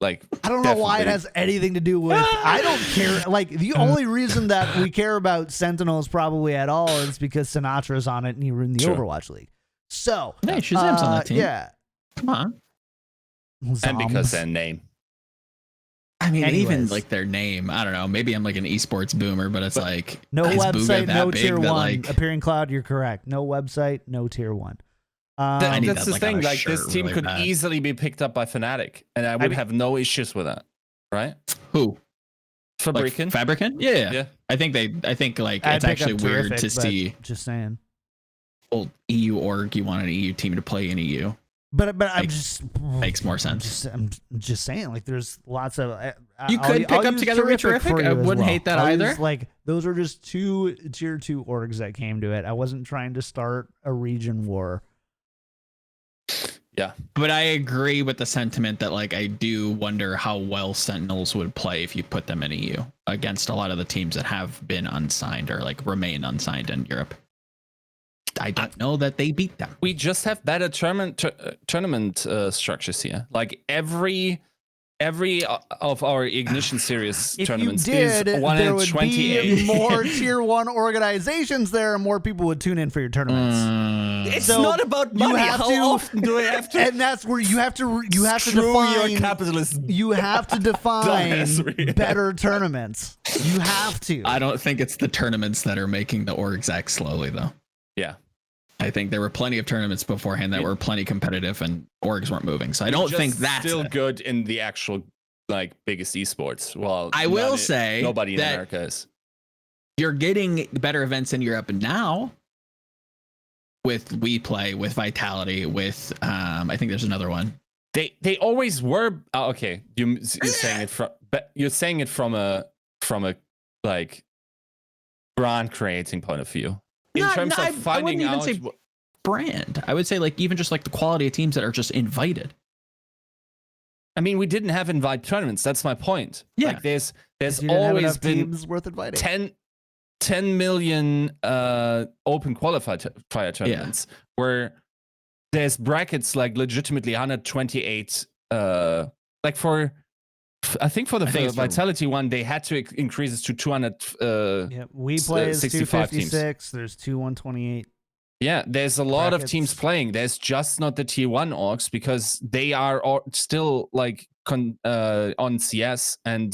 like. I don't know why it has anything to do with. I don't care. Like, the only reason that we care about Sentinels probably at all is because Sinatra's on it and you're in the Overwatch League. So hey, Shazam's on that team. Yeah, come on. And because their name. I mean, even like their name, I don't know. Maybe I'm like an esports boomer, but it's like no website, no tier 1. Like, Appearing Cloud, you're correct. No website, no tier 1. That's the thing. Like, this team could easily be picked up by Fnatic, and I would have no issues with that, right? Who? Fabricant? Like Fabricant? Yeah. I think like it's actually weird to see. Just saying. Well, EU org, you want an EU team to play in EU. But I'm just makes more sense. I'm just saying, like, there's lots of you could pick up Together We're Terrific. I wouldn't hate that either. Like, those are just two tier 2 orgs that came to it. I wasn't trying to start a region war. Yeah, but I agree with the sentiment that like I do wonder how well Sentinels would play if you put them in EU against a lot of the teams that have been unsigned or like remain unsigned in Europe. I don't know that they beat them. We just have better tournament structures here. Like every of our Ignition Series tournaments is 128. There would be more tier 1 organizations there, and more people would tune in for your tournaments. It's not about money. How often do I have to? And that's where you have to define your capitalism. You have to define better tournaments. You have to. I don't think it's the tournaments that are making the orgs act slowly, though. Yeah. I think there were plenty of tournaments beforehand that were plenty competitive and orgs weren't moving. So I don't think that's still good in the actual like biggest esports. Well, I will say nobody in America is. You're getting better events in Europe now. with WePlay, with Vitality, with I think there's another one. They always were. Okay, you're saying it from a like brand creating point of view. In terms of finding out brand, I would say like even just like the quality of teams that are just invited. I mean, we didn't have invite tournaments. That's my point. Yeah. Like there's always been teams worth inviting. 10 million open qualifier tournaments where there's brackets like legitimately 128 like for I think for the Vitality one they had to increase it to 200 we play is 65 256 there's 128. Yeah, there's a lot brackets. of teams playing. There's just not the tier 1 orgs because they are still like on CS, and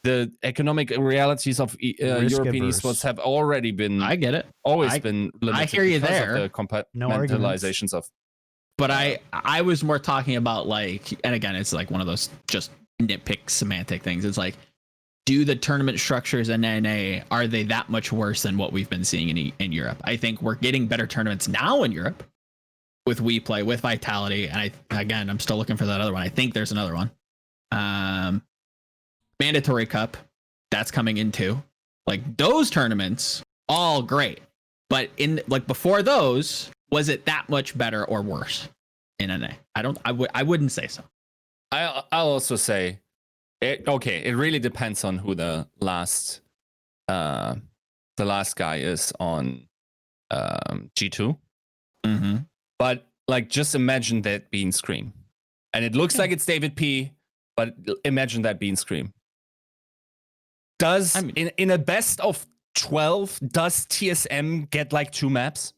the economic realities of European esports have already been. I get it. Always been limited. I hear you there. Of the compartmentalizations of. But I was more talking about like, and again, it's like one of those just nitpick semantic things. It's like, do the tournament structures in NA, are they that much worse than what we've been seeing in Europe? I think we're getting better tournaments now in Europe with WePlay, with Vitality, and I'm still looking for that other one. I think there's another one. Mandatory Cup, that's coming in too. Like those tournaments, all great. But in like before those, was it that much better or worse in NA? I wouldn't say so. I'll also say it really depends on who the last guy is on G2. Mm-hmm. But like just imagine that being Scream. And it looks like it's David P, but imagine that being Scream. In a best of 12, does TSM get like 2 maps?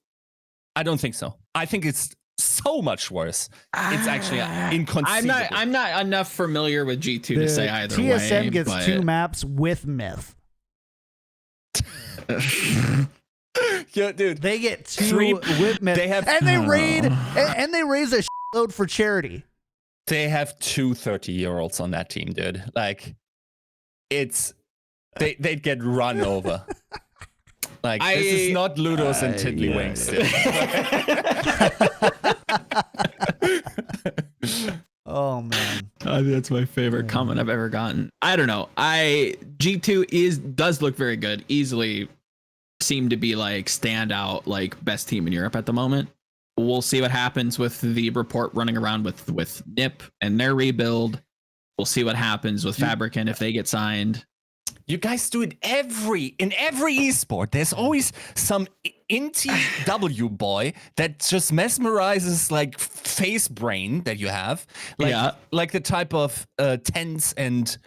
I don't think so. I think it's so much worse. It's actually inconceivable. I'm not enough familiar with G2 to say either way. TSM gets 2 maps with Myth. Yeah, dude. They get 2 with Myth. They raise a shitload for charity. They have 2 30-year-olds on that team, dude. Like, they'd get run over. Like, this is not Ludos and Tiddlywinks. Oh man, that's my favorite comment I've ever gotten. I don't know. G2 does look very good. Easily seem to be like standout, like best team in Europe at the moment. We'll see what happens with the report running around with NIP and their rebuild. We'll see what happens with Fabricant if they get signed. You guys do it in every esport. There's always some inty W boy that just mesmerizes like face brain that you have, like the type of Tense and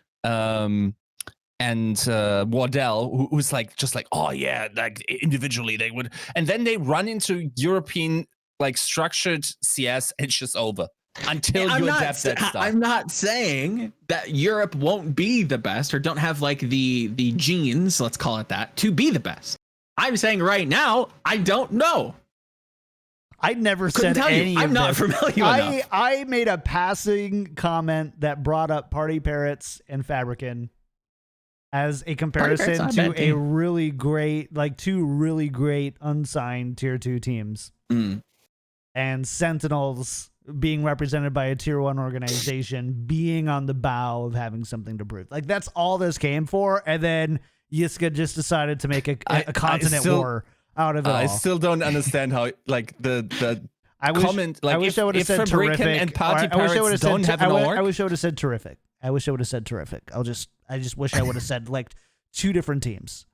Wardell, who's like just like, oh yeah, like individually they would, and then they run into European like structured CS and it's just over. Until you adapt that stuff. I'm not saying that Europe won't be the best or don't have like the genes, let's call it that, to be the best. I'm saying right now, I don't know. I never said any of I'm not familiar enough. I made a passing comment that brought up Party Parrots and Fabricant as a comparison to a really great, like 2 really great unsigned tier 2 teams. And Sentinels being represented by a tier 1 organization, being on the bow of having something to prove. Like that's all this came for, and then Yiska just decided to make a continent war out of it all. I still don't understand how like the comment. Like I wish I would have said terrific. And Party Parrots don't have an org. I wish I would have said terrific. I just wish I would have said like 2 different teams.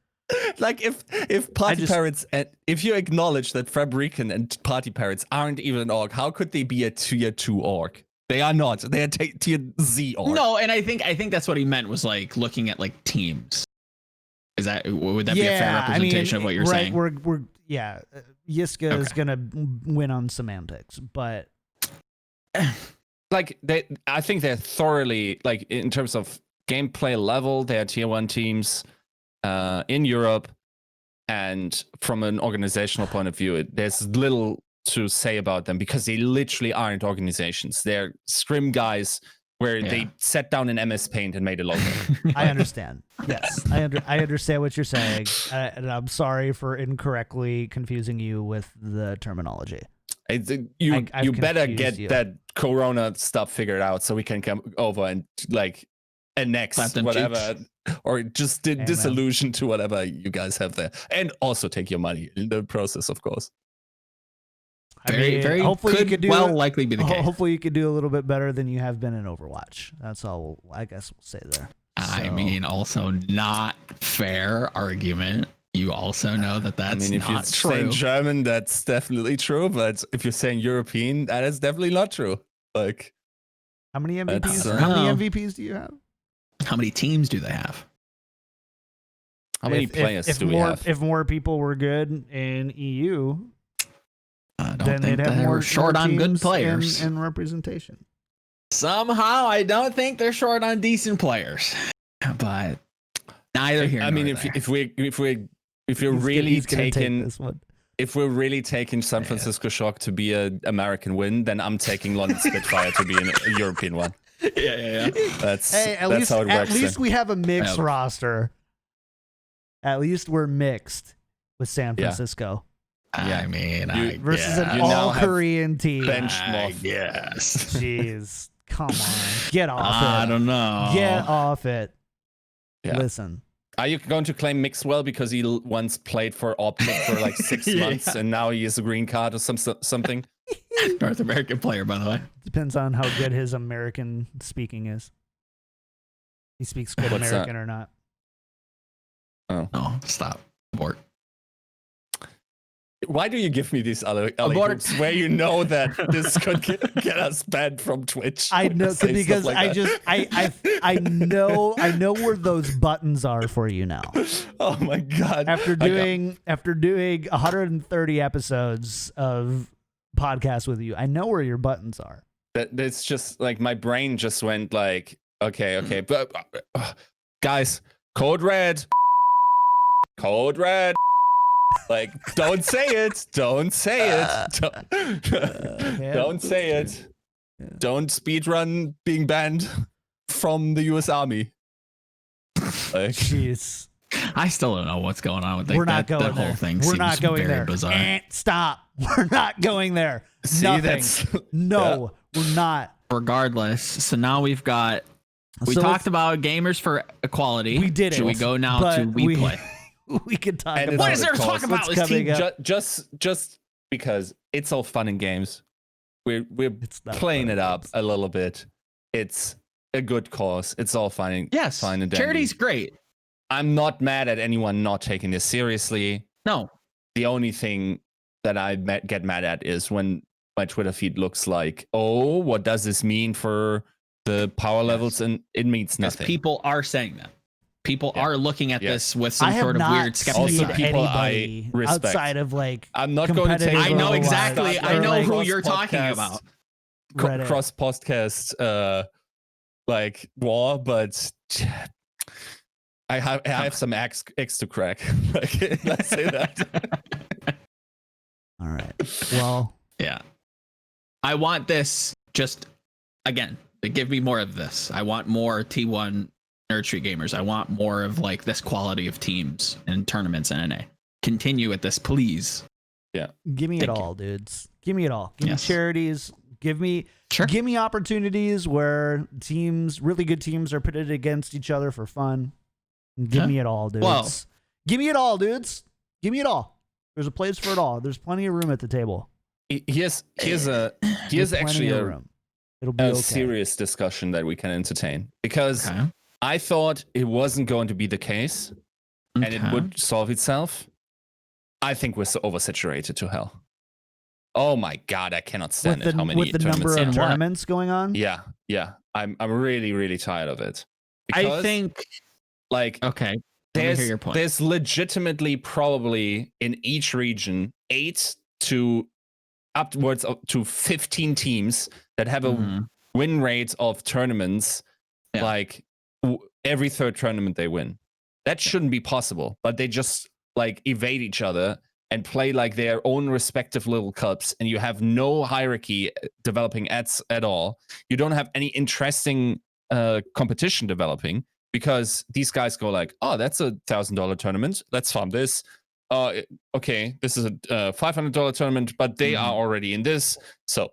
Like if Party Parrots, and if you acknowledge that Fabricant and Party Parrots aren't even an org, how could they be a tier 2 org? They are not. They are tier Z org. No, and I think that's what he meant was like looking at like teams. Would that be a fair representation of what you're saying? We're Yiska is gonna win on semantics, but like I think they're thoroughly like in terms of gameplay level, they are tier 1 teams. In Europe, and from an organizational point of view, there's little to say about them because they literally aren't organizations. They're scrim guys where they set down an MS Paint and made a logo. I understand. Yes, I understand what you're saying, and I'm sorry for incorrectly confusing you with the terminology. You better get that Corona stuff figured out so we can come over and like annex whatever, or just disillusion to whatever you guys have there, and also take your money in the process, of course. Very hopefully you could do likely be the case. Hopefully you could do a little bit better than you have been in Overwatch. That's all I guess we'll say there. I mean, also not fair argument. You also know that's if not you're saying German, that's definitely true. But if you're saying European, that is definitely not true. Like, how many MVPs? How many MVPs do you have? How many teams do they have? How many players do we have? If more people were good in EU, then they'd have more short on good players and representation. Somehow, I don't think they're short on decent players, but neither here. I mean, if we're really taking San Francisco Shock to be an American win, then I'm taking London Spitfire to be a European one. Yeah. That's how it works. At least we have a mixed roster. At least we're mixed with San Francisco. I mean, versus an all-Korean team. Yes. Jeez, come on, get off it. I don't know. Get off it. Yeah. Listen. Are you going to claim Mixwell because he once played for Optic for like 6 months and now he has a green card or something? North American player, by the way. Depends on how good his American speaking is. He speaks good American or not. Oh. No, stop. Abort. Why do you give me these other groups where you know that this could get us banned from Twitch? I know because I know where those buttons are for you now. Oh my god! After doing 130 episodes of podcasts with you, I know where your buttons are. That's just like my brain just went like, okay, but guys, code red. Like, don't say it. Don't say it. Don't say it. Don't speedrun being banned from the U.S. Army. Like, jeez. I still don't know what's going on with that. We're not going that there. whole thing. We're not going very there. Bizarre. Stop. We're not going there. See, Nothing. No, we're not. Regardless, so now we've got. We talked about gamers for equality. We did it. Should we go now to we play? We can talk about what is there to talk about this team? Just because it's all fun and games. We're playing it up a little bit. It's a good cause. It's all fine. Yes, fine and dandy. charity's great. I'm not mad at anyone not taking this seriously. No. The only thing that I get mad at is when my Twitter feed looks like, oh, what does this mean for the power levels? And it means nothing. People are saying that. People are looking at this with some sort of weird skepticism. Also, people I respect. Outside of like, I'm not going to take. I know exactly. I know who you're talking about. Cross podcast, like war, but I have some eggs to crack. Like, let's say that. All right. Well, yeah. I want this. Just again, give me more of this. I want more T1. Nerd Street gamers. I want more of like this quality of teams and tournaments in NA. Continue with this, please. Yeah. Give me it all, dudes. Give me it all. Give me charities. Give me opportunities where really good teams are pitted against each other for fun. Give me it all, dudes. Well, give me it all, dudes. Give me it all. There's a place for it all. There's plenty of room at the table. Here's actually a okay. serious discussion that we can entertain, because I thought it wasn't going to be the case and it would solve itself. I think we're so oversaturated to hell. Oh my god, I cannot stand it. How many with the number of tournaments going on? Yeah. I'm really, really tired of it. Because, I think like there's legitimately probably in each region 8 to upwards to 15 teams that have a win rate of tournaments like every third tournament they win. That shouldn't be possible, but they just like evade each other and play like their own respective little cups, and you have no hierarchy developing at all. You don't have any interesting competition developing, because these guys go like, oh, that's a $1,000 tournament, let's farm this. Okay, this is a $500 tournament, but they are already in this, so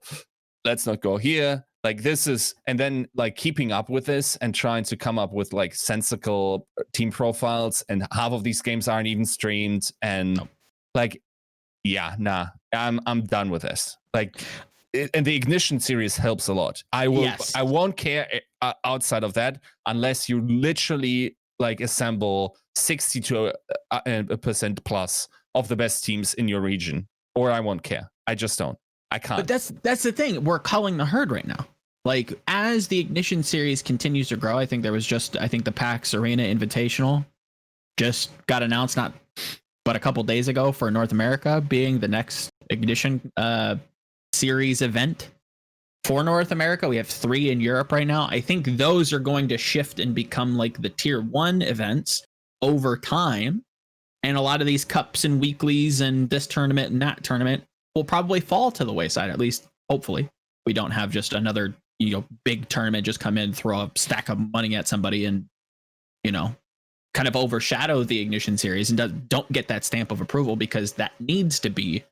let's not go here. Like, this is, and then like keeping up with this and trying to come up with like sensible team profiles, and half of these games aren't even streamed, and like, yeah, nah, I'm done with this. Like, and the Ignition series helps a lot. I won't care outside of that, unless you literally like assemble 60 to a percent plus of the best teams in your region, or I won't care. I just don't. I can't. But that's the thing. We're culling the herd right now. Like, as the Ignition series continues to grow, I think the PAX Arena Invitational just got announced but a couple days ago for North America being the next Ignition series event for North America. We have 3 in Europe right now. I think those are going to shift and become like the tier 1 events over time. And a lot of these cups and weeklies and this tournament and that tournament will probably fall to the wayside, at least hopefully. We don't have just another, big tournament just come in, throw a stack of money at somebody and, kind of overshadow the Ignition series and don't get that stamp of approval, because that needs to be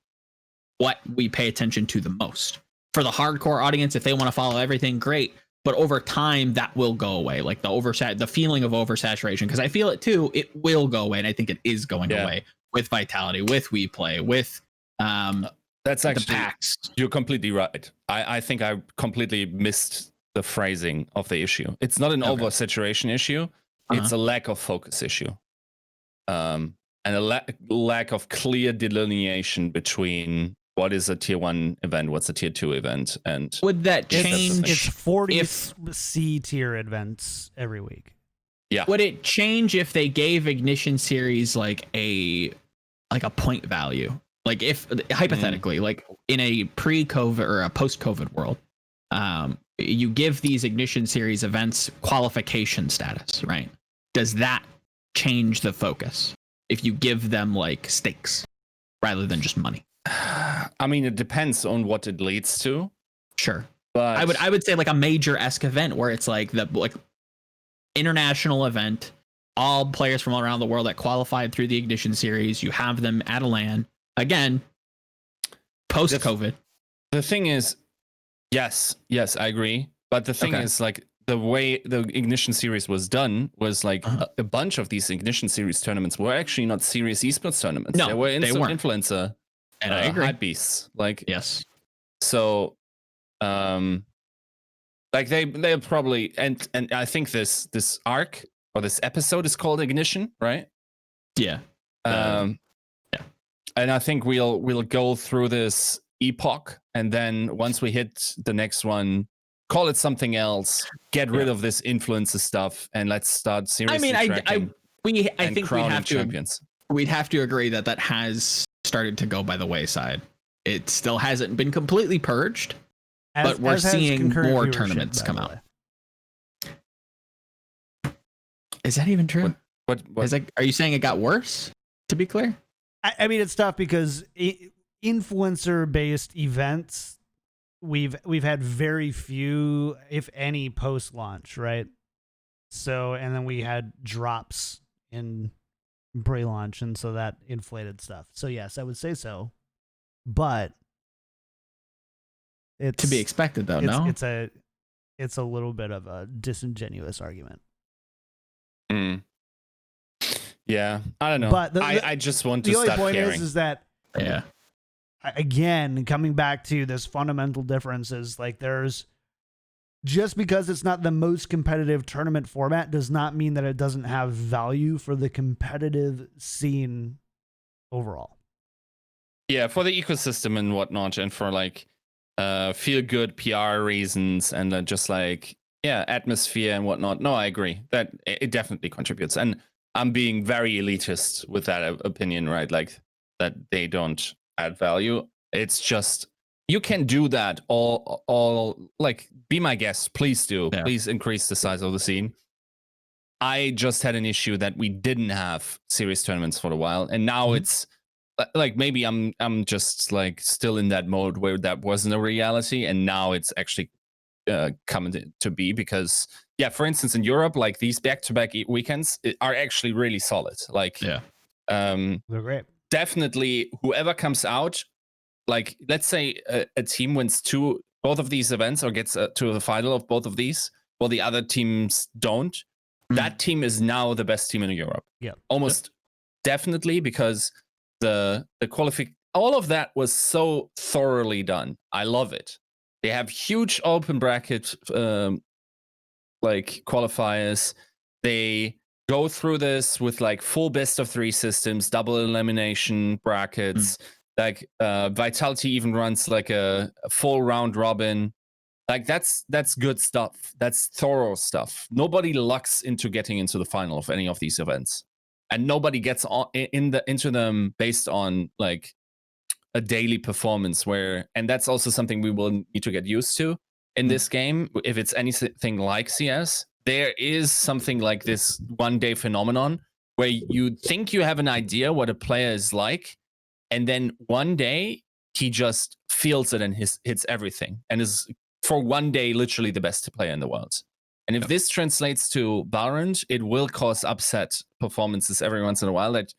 what we pay attention to the most. For the hardcore audience, if they want to follow everything, great. But over time, that will go away. Like the feeling of oversaturation, because I feel it too. It will go away, and I think it is going away with Vitality, with WePlay, with that's actually, the PAX. You're completely right. I think I completely missed the phrasing of the issue. It's not an oversaturation issue. It's a lack of focus issue, and a lack of clear delineation between what is a tier 1 event, what's a tier 2 event, and would that change? It's 40 C tier events every week. Yeah. Would it change if they gave Ignition series like a point value? Like, if hypothetically, like in a pre-COVID or a post-COVID world, you give these Ignition series events qualification status, right? Does that change the focus if you give them like stakes rather than just money? I mean, it depends on what it leads to. Sure, but I would say like a major-esque event where it's like the international event, all players from all around the world that qualified through the Ignition series. You have them at a LAN again, post-COVID. The thing is, yes, I agree. But the thing is, like, the way the Ignition series was done was like a bunch of these Ignition series tournaments were actually not serious esports tournaments. No, they were they weren't. Influencer And I agree. hype beasts. Like, yes. So, like they probably and I think this arc or this episode is called Ignition, right? Yeah. And I think we'll go through this epoch, and then once we hit the next one, call it something else, get rid of this influencer stuff, and let's start seriously tracking. I think we have to champions. We'd have to agree that has started to go by the wayside. It still hasn't been completely purged, but we're seeing more tournaments come out. Is that even true? What? Are you saying it got worse? To be clear, I mean, it's tough because influencer-based events, we've had very few, if any, post-launch, right? So, and then we had drops in pre-launch, and so that inflated stuff. So yes, I would say so, but it's to be expected, though. No, it's a little bit of a disingenuous argument. Yeah, I don't know. But I just want to stop caring. The only point is that again, coming back to this fundamental difference is like there's just because it's not the most competitive tournament format does not mean that it doesn't have value for the competitive scene overall. Yeah, for the ecosystem and whatnot, and for like feel good PR reasons, and just like atmosphere and whatnot. No, I agree that it definitely contributes, and I'm being very elitist with that opinion, right? Like that they don't add value. It's just you can do that all like be my guest, please do. Yeah. Please increase the size of the scene. I just had an issue that we didn't have serious tournaments for a while, and now it's like maybe I'm just like still in that mode where that wasn't a reality, and now it's actually coming to be, because yeah, for instance, in Europe, like these back-to-back weekends are actually really solid. Like, Yeah. They're great. Definitely, whoever comes out, like let's say a team wins both of these events or gets to the final of both of these, while the other teams don't. That team is now the best team in Europe. Yeah, almost definitely, because the all of that was so thoroughly done. I love it. They have huge open bracket like qualifiers. They go through this with like full best of 3 systems, double elimination brackets. Like Vitality even runs like a full round robin. Like that's good stuff. That's thorough stuff. Nobody lucks into getting into the final of any of these events, and nobody gets into them based on like a daily performance. And that's also something we will need to get used to in this game. If it's anything like CS, there is something like this one day phenomenon where you think you have an idea what a player is like, and then one day he just feels it and hits everything, and is for one day literally the best player in the world. And if this translates to Valorant, it will cause upset performances every once in a while that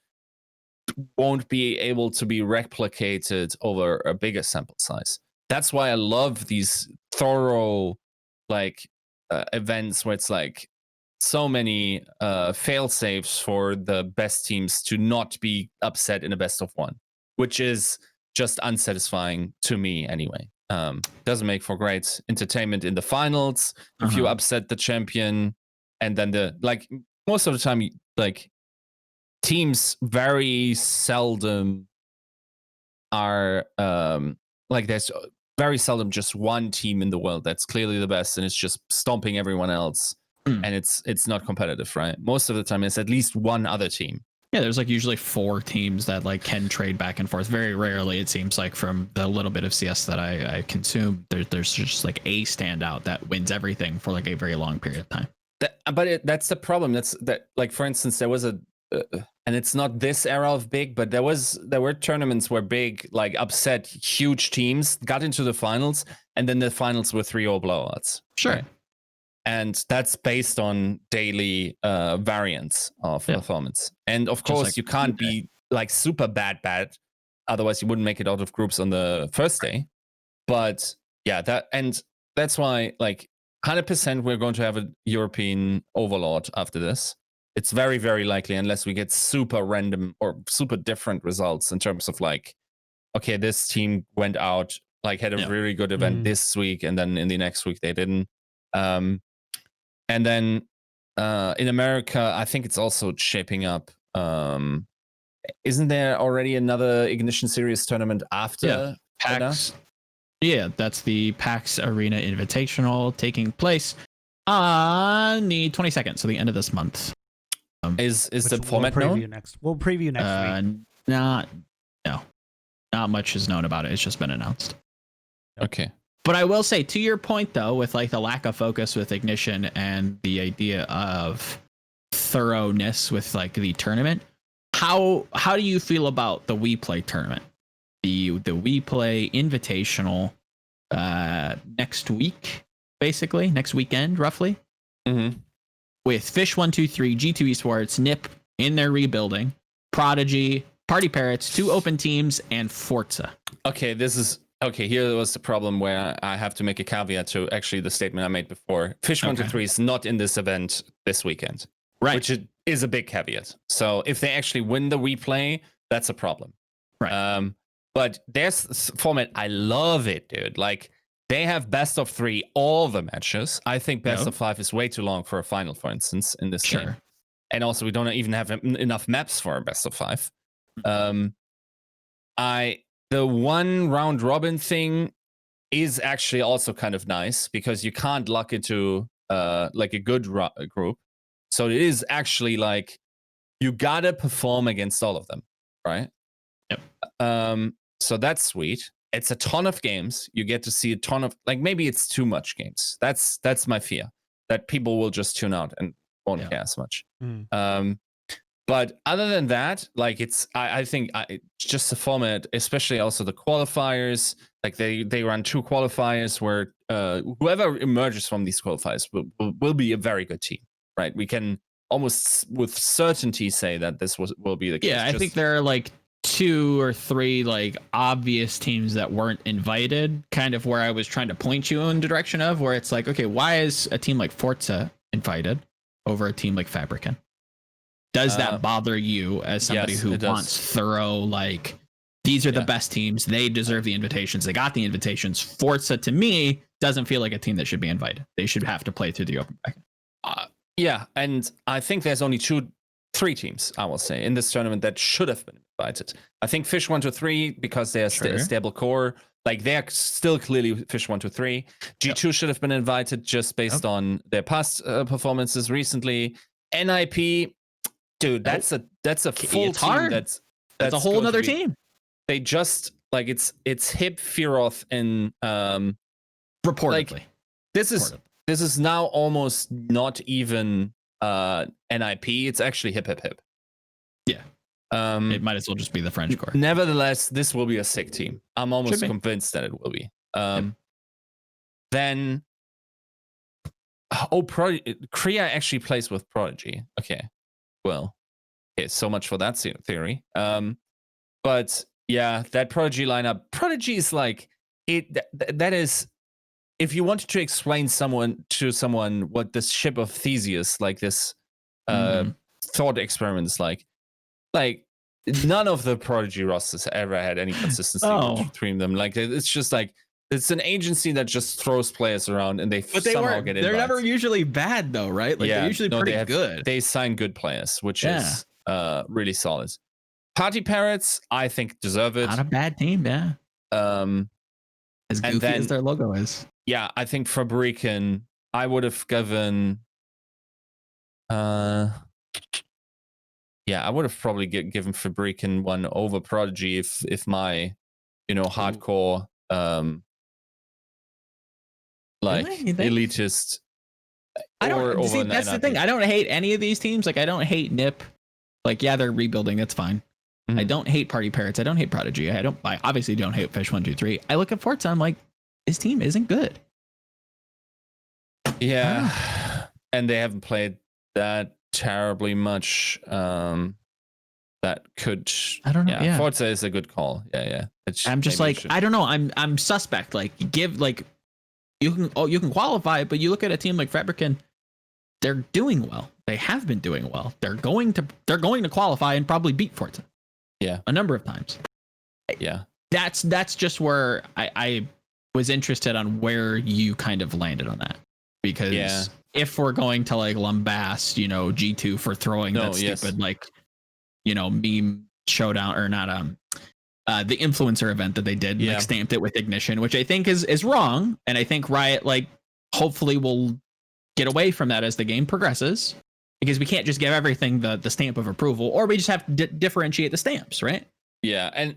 won't be able to be replicated over a bigger sample size. That's why I love these thorough like events where it's like so many fail safes for the best teams to not be upset in a best of 1, which is just unsatisfying to me anyway. Doesn't make for great entertainment in the finals if you upset the champion, and then most of the time, like teams very seldom are like there's very seldom just one team in the world that's clearly the best and it's just stomping everyone else, and it's not competitive, right? Most of the time it's at least one other team. Yeah, there's like usually 4 teams that like can trade back and forth. Very rarely, it seems like, from the little bit of CS that I consume, there's just like a standout that wins everything for like a very long period of time. That's the problem. That like, for instance, there was and it's not this era of big, but there were tournaments where big like upset huge teams, got into the finals, and then the finals were 3-0 blowouts. Sure. Right? And that's based on daily variance of performance. And of course, like, you can't be like super bad, otherwise you wouldn't make it out of groups on the first day. But yeah, that's why like 100% we're going to have a European overlord after this. It's very, very likely, unless we get super random or super different results in terms of like, okay, this team went out, like had a really good event this week, and then in the next week they didn't. And then in America, I think it's also shaping up. Isn't there already another Ignition Series tournament after PAX? Yeah, that's the PAX Arena Invitational taking place on the 22nd, so the end of this month. Is the format known? We'll preview next week. Not much is known about it. It's just been announced. Okay. But I will say, to your point, though, with like the lack of focus with Ignition and the idea of thoroughness with like the tournament, how do you feel about the We Play tournament, the We Play Invitational next week, basically next weekend, roughly, with Fish123, G2 Esports, NIP in their rebuilding, Prodigy, Party Parrots, 2 open teams, and Forza. Okay, here was the problem where I have to make a caveat to actually the statement I made before. Fish123 is not in this event this weekend, right? Which is a big caveat. So if they actually win the replay, that's a problem, right? But there's format. I love it, dude. Like they have best of 3 all the matches. I think best of 5 is way too long for a final, for instance, in this game. And also we don't even have enough maps for a best of 5. The one round robin thing is actually also kind of nice because you can't luck into like a good group. So it is actually like you gotta perform against all of them, right? Yep. So that's sweet. It's a ton of games. You get to see a ton of, like, maybe it's too much games. That's my fear, that people will just tune out and won't care as much. But other than that, like I think just the format, especially also the qualifiers, like they run 2 qualifiers where whoever emerges from these qualifiers will be a very good team, right? We can almost with certainty say that this will be the case. Yeah, I think there are like 2 or 3 like obvious teams that weren't invited, kind of where I was trying to point you in the direction of, where it's like, okay, why is a team like Forza invited over a team like Fabricant? Does that bother you as somebody who wants thorough, like, these are the best teams, they deserve the invitations, they got the invitations? Forza, to me, doesn't feel like a team that should be invited. They should have to play through the open bracket. Yeah, and I think there's only 3 teams, I will say, in this tournament that should have been invited. I think Fish 1 to 3 because they're a stable core. Like, they're still clearly Fish 1 to 3. G2 should have been invited just based on their past performances recently. NIP, dude, that's a full team. That's a whole other team. They just like it's Hip, Firoth, and reportedly. Like, this is now almost not even NIP. It's actually Hip. Yeah. It might as well just be the French core. Nevertheless, this will be a sick team. I'm almost convinced that it will be. Then, Kriya actually plays with Prodigy. Okay. Well, okay, so much for that theory. But yeah, that Prodigy lineup. Prodigy is like it. That is, if you wanted to explain to someone what this ship of Theseus, like this thought experiment is like none of the Prodigy rosters ever had any consistency between them. Like, it's just like, it's an agency that just throws players around and somehow get invites. They're never usually bad though, right? Like, they're usually pretty good. They sign good players, which is really solid. Party Parrots, I think, deserve it. Not a bad team, yeah. As goofy as their logo is. Yeah, I think Fabrican, I would have given I would have probably given Fabrican one over Prodigy if my, hardcore elitist. I don't see. That's the thing. I don't hate any of these teams. Like, I don't hate Nip. Like, yeah, they're rebuilding. That's fine. I don't hate Party Parrots. I don't hate Prodigy. I obviously don't hate Fish 1, 2, 3. I look at Forza. I'm like, this team isn't good. Yeah, and they haven't played that terribly much. That could. I don't know. Yeah, Forza is a good call. Yeah. I'm just like, I don't know. I'm suspect. Like, you can qualify, but you look at a team like Fabricant, they're doing well. They have been doing well. They're going to qualify and probably beat Forza. Yeah, a number of times. Yeah, that's just where I was interested on where you kind of landed on that, because if we're going to like lambast, G2 for throwing stupid meme showdown, or not the influencer event that they did, like stamped it with Ignition, which I think is wrong, and I think Riot hopefully will get away from that as the game progresses, because we can't just give everything the stamp of approval, or we just have to differentiate the stamps, right? Yeah, and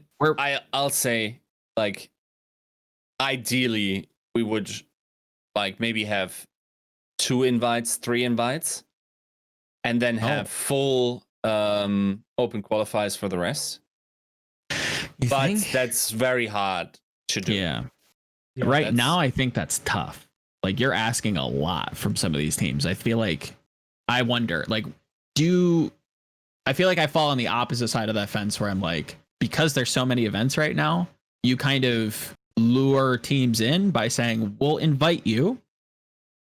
I'll say, like, ideally we would maybe have 2 invites, 3 invites, and then have full open qualifiers for the rest. That's very hard to do. Yeah. Right now, I think that's tough. Like, you're asking a lot from some of these teams. I feel like, I wonder, I feel like I fall on the opposite side of that fence, where I'm like, because there's so many events right now, you kind of lure teams in by saying, we'll invite you,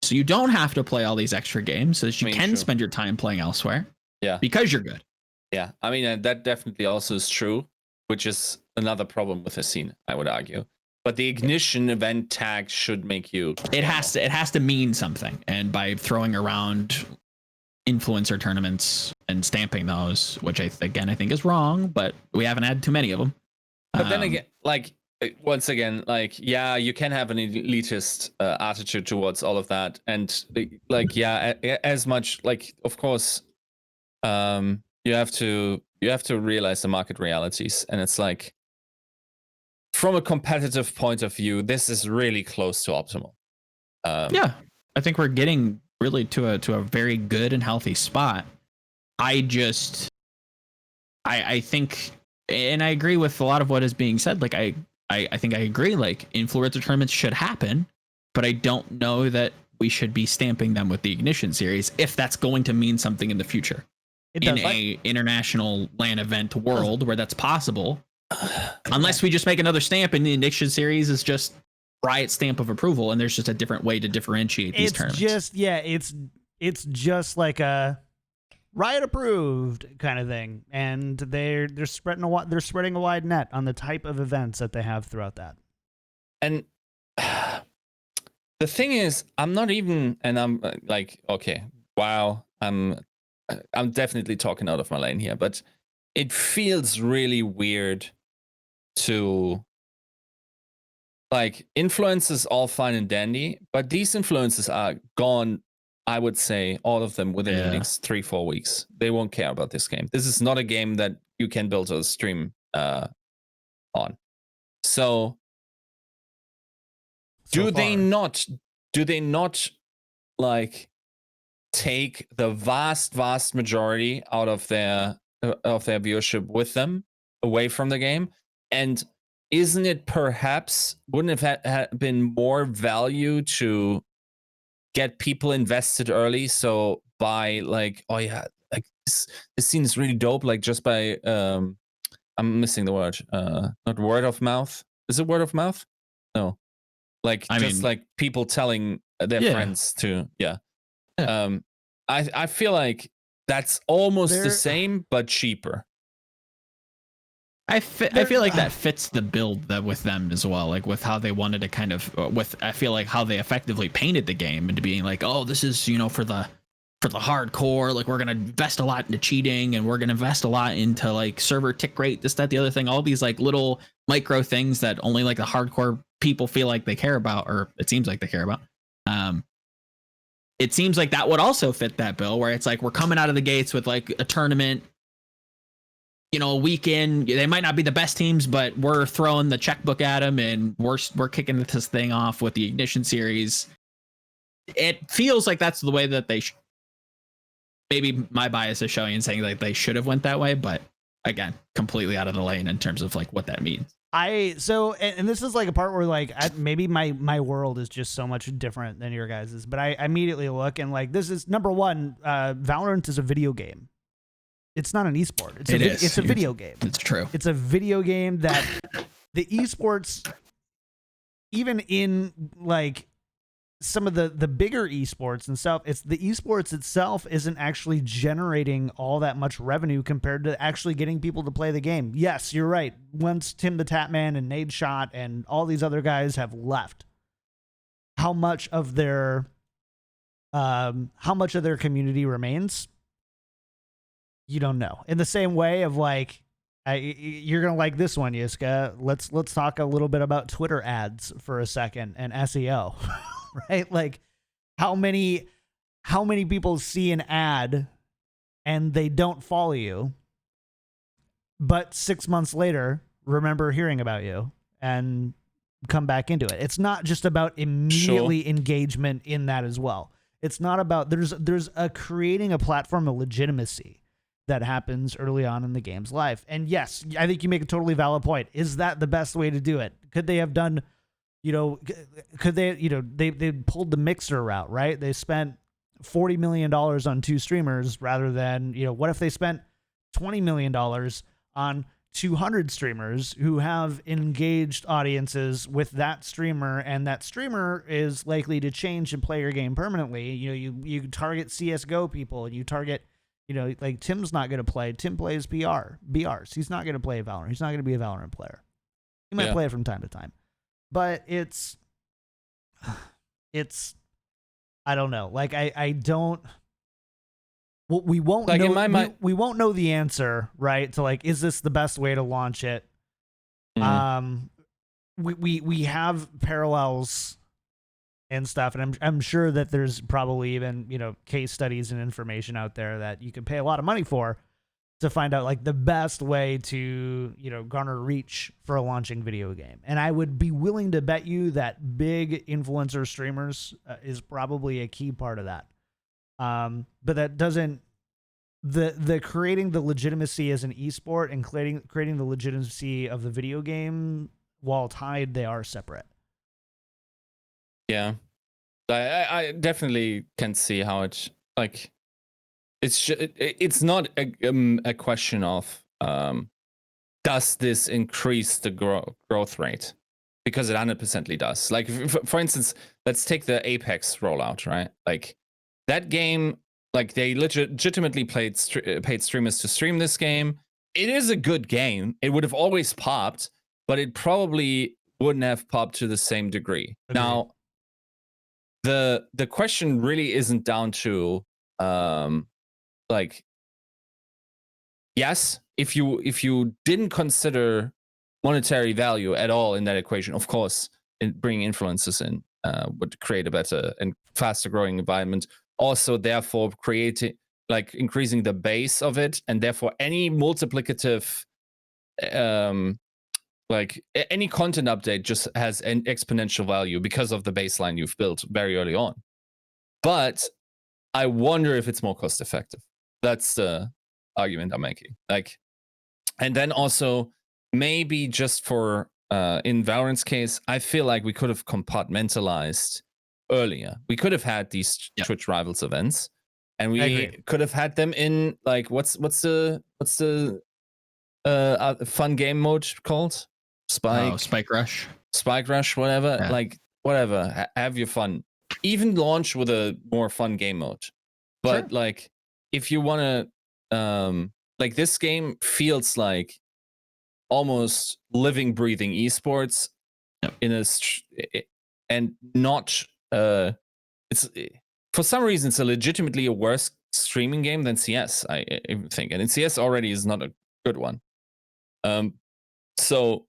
so you don't have to play all these extra games, so that you can spend your time playing elsewhere. Yeah. Because you're good. Yeah. I mean, that definitely also is true, which is another problem with the scene, I would argue. But the Ignition event tag should make you. It has to mean something, and by throwing around influencer tournaments and stamping those, which I think is wrong, but we haven't had too many of them. But then again, once again, you can have an elitist attitude towards all of that, and as much, of course, you have to realize the market realities, and it's like, from a competitive point of view, this is really close to optimal. I think we're getting really to a very good and healthy spot. I just I think, and I agree with a lot of what is being said. Like I think I agree. Like influencer tournaments should happen, but I don't know that we should be stamping them with the Ignition series if that's going to mean something in the future. In a international LAN event world where that's possible, unless we just make another stamp and the Ignition series is just Riot stamp of approval, and there's just a different way to differentiate these tournaments. It's just like a Riot approved kind of thing, and they're spreading a wide net on the type of events that they have throughout that. And the thing is, I'm not even, and I'm like, okay, wow, I'm definitely talking out of my lane here, but it feels really weird to, like, influencers all fine and dandy, but these influencers are gone. I would say all of them within the next 3-4 weeks. They won't care about this game. This is not a game that you can build a stream on. So do they not like take the vast majority out of their viewership with them away from the game? And isn't it perhaps, wouldn't it have been more value to get people invested early? So by like, oh yeah, like this scene is really dope, like just by I'm missing the word, not word of mouth. Is it word of mouth? No, like I mean, like people telling their friends to I feel like that's almost the same but cheaper. I feel like that fits the build with them as well, like with how they wanted to kind of I feel like how they effectively painted the game into being like, oh, this is, you know, for the hardcore, like we're gonna invest a lot into cheating and we're gonna invest a lot into like server tick rate, this, that, the other thing, all these like little micro things that only like the hardcore people feel like they care about, or it seems like they care about. It seems like that would also fit that bill, where it's like we're coming out of the gates with like a tournament, you know, a weekend. They might not be the best teams, but we're throwing the checkbook at them and we're kicking this thing off with the Ignition series. It feels like that's the way that they maybe my bias is showing and saying like they should have went that way, but again, completely out of the lane in terms of like what that means. And this is like a part where like maybe my world is just so much different than your guys's, but I immediately look and like, this is number one, Valorant is a video game. It's not an esport. It's a video game. It's true. It's a video game that the esports, even in like some of the bigger esports and stuff, it's the esports itself isn't actually generating all that much revenue compared to actually getting people to play the game. Yes, you're right. Once Tim the Tatman and Nade Shot and all these other guys have left, how much of their community remains? You don't know. In the same way of like, you're gonna like this one, Yiska. Let's talk a little bit about Twitter ads for a second and SEO. Right? Like how many people see an ad and they don't follow you, but 6 months later remember hearing about you and come back into it. It's not just about immediately engagement in that as well. It's not about, there's a creating a platform of legitimacy that happens early on in the game's life. And yes, I think you make a totally valid point. Is that the best way to do it? Could they have done, you know, they pulled the Mixer route, right? They spent $40 million on 2 streamers rather than, you know, what if they spent $20 million on 200 streamers who have engaged audiences with that streamer, and that streamer is likely to change and play your game permanently. You know, you target CSGO people, and you target, you know, like Tim's not going to play. Tim plays BRs. He's not going to play Valorant. He's not going to be a Valorant player. He might play it from time to time. But it's I don't know. Like I don't. Well, we won't like know. We won't know the answer, right? To like, is this the best way to launch it? We have parallels and stuff, and I'm sure that there's probably even, you know, case studies and information out there that you can pay a lot of money for to find out like the best way to, you know, garner reach for a launching video game. And I would be willing to bet you that big influencer streamers is probably a key part of that. But that doesn't the creating the legitimacy as an esport and creating the legitimacy of the video game, while tied, they are separate. Yeah, I definitely can see how it's like. It's not a question of does this increase the growth rate, because it 100% does. Like for instance, let's take the Apex rollout, right? Like that game, like they legitimately paid streamers to stream this game. It is a good game. It would have always popped, but it probably wouldn't have popped to the same degree. Agreed. Now, the question really isn't down to like, yes, if you didn't consider monetary value at all in that equation, of course, bringing influencers in would create a better and faster growing environment. Also, therefore, increasing the base of it, and therefore any multiplicative, like any content update just has an exponential value because of the baseline you've built very early on. But I wonder if it's more cost effective. That's the argument I'm making. Like, and then also maybe just for in Valorant's case, I feel like we could have compartmentalized earlier. We could have had these Twitch Rivals events, and we could have had them in like what's the fun game mode called? Spike Rush, whatever. Yeah. Like whatever, have your fun. Even launch with a more fun game mode. But like, if you want to, like, this game feels like almost living, breathing esports in and not. It's for some reason it's legitimately a worse streaming game than CS. I think, and CS already is not a good one. So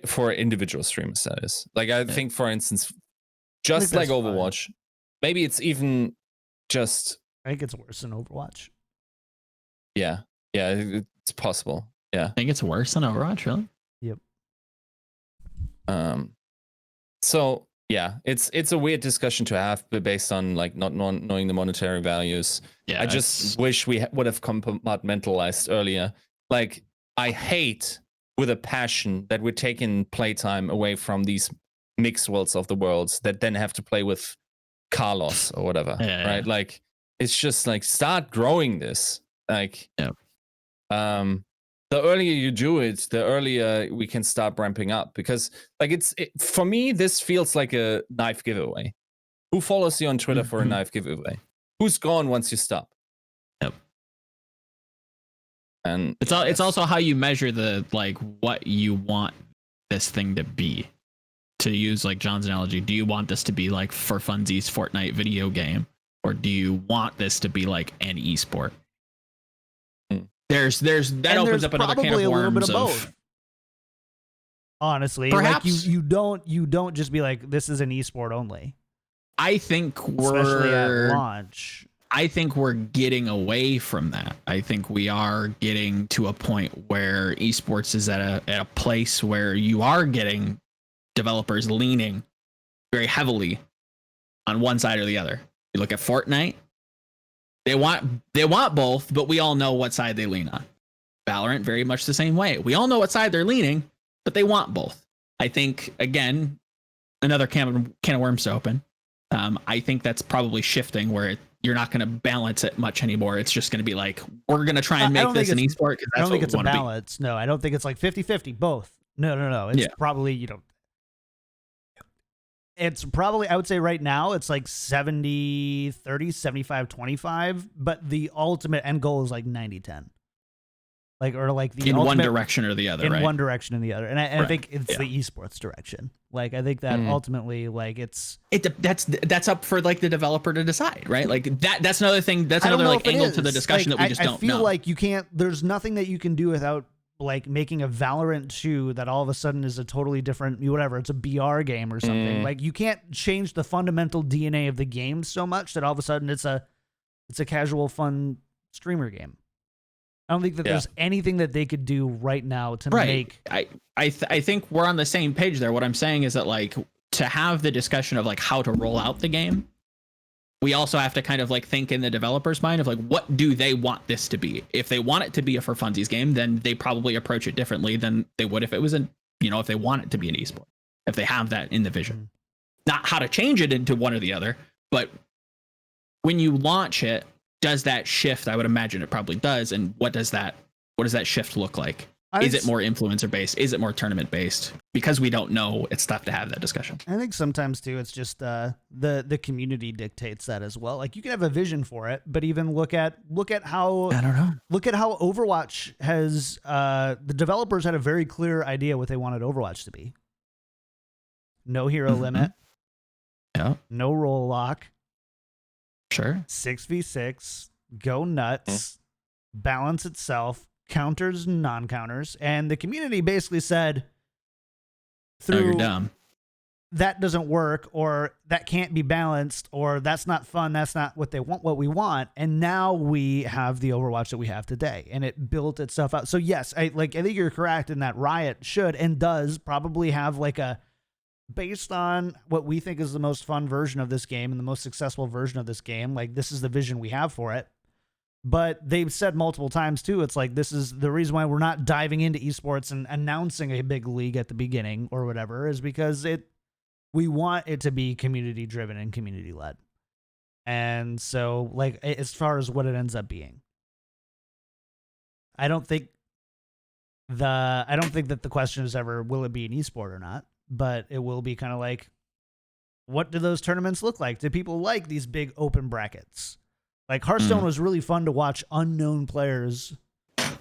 for individual streamers, that is. Like, I think, for instance, just like Overwatch, maybe it's even just. I think it's worse than Overwatch. Yeah, it's possible. Yeah, I think it's worse than Overwatch, really. Yep. So yeah, it's a weird discussion to have, but based on like not knowing the monetary values. Yeah, I just wish we would have compartmentalized earlier. Like, I hate with a passion that we're taking playtime away from these mixed worlds of the worlds that then have to play with Carlos or whatever, right? Like, it's just like, start growing this. Like, the earlier you do it, the earlier we can start ramping up, because like for me, this feels like a knife giveaway. Who follows you on Twitter for a knife giveaway? Who's gone once you stop? Yep. And it's also how you measure the, like, what you want this thing to be. To use like John's analogy, do you want this to be like for funsies Fortnite video game, or do you want this to be like an esport? There's that opens up another can of worms. A little bit of both. Honestly, perhaps like you don't just be like, this is an esport only. I think especially at launch. I think we're getting away from that. I think we are getting to a point where esports is at a place where you are getting developers leaning very heavily on one side or the other. You look at Fortnite, they want both, but we all know what side they lean on. Valorant, very much the same way. We all know what side they're leaning, but they want both. I think, again, another can of worms to open. I think that's probably shifting where you're not going to balance it much anymore. It's just going to be like, we're going to try and make this an esport. I don't think it's a balance. No, I don't think it's like 50-50, both. No. It's probably, it's probably, I would say right now, it's like 70-30, 75-25, but the ultimate end goal is like 90-10. Like, or like the in ultimate, one direction or the other, in right? one direction and the other. And I think it's the esports direction. Like, I think that ultimately, like, that's up for like the developer to decide, right? Like that's another thing. That's another like angle to the discussion, like, that we just don't know. I feel like you can't, there's nothing that you can do without like making a Valorant 2 that all of a sudden is a totally different, whatever, it's a BR game or something. Like, you can't change the fundamental DNA of the game so much that all of a sudden it's a casual fun streamer game. I don't think that there's anything that they could do right now to make. I think we're on the same page there. What I'm saying is that, like, to have the discussion of like how to roll out the game, we also have to kind of like think in the developer's mind of like, what do they want this to be? If they want it to be a for funsies game, then they probably approach it differently than they would if it was if they want it to be an esport, if they have that in the vision. Not how to change it into one or the other, but when you launch it, does that shift? I would imagine it probably does. And what does that shift look like? Is it more influencer based? Is it more tournament based? Because we don't know, it's tough to have that discussion. I think sometimes too, it's just the community dictates that as well. Like you can have a vision for it, but even look at how I don't know. Look at how Overwatch has the developers had a very clear idea what they wanted Overwatch to be. No hero limit. Yeah. No roll lock. Sure. 6v6. Go nuts. Balance itself. Counters and non-counters, and the community basically said through you're dumb. That doesn't work, or that can't be balanced, or that's not fun, that's not what they want, what we want. And now we have the Overwatch that we have today, and it built itself out. So yes, I think you're correct in that Riot should and does probably have like a, based on what we think is the most fun version of this game and the most successful version of this game, like this is the vision we have for it. But they've said multiple times, too, it's like this is the reason why we're not diving into esports and announcing a big league at the beginning or whatever, is because we want it to be community-driven and community-led. And so, like, as far as what it ends up being, I don't think that the question is ever, will it be an esport or not? But it will be kind of like, what do those tournaments look like? Do people like these big open brackets? Like Hearthstone was really fun to watch unknown players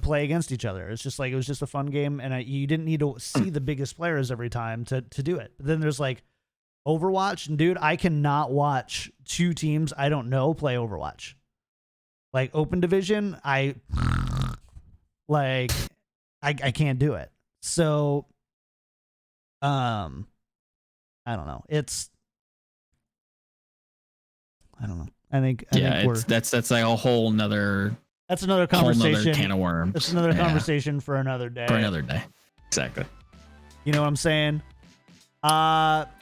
play against each other. It's just like, it was just a fun game, and you didn't need to see the biggest players every time to do it. But then there's like Overwatch, and dude, I cannot watch two teams I don't know play Overwatch. Like Open Division, I can't do it. So, I don't know. I don't know. I think that's like a whole nother. That's another conversation. Whole nother can of worms. That's another conversation for another day. For another day. Exactly. You know what I'm saying?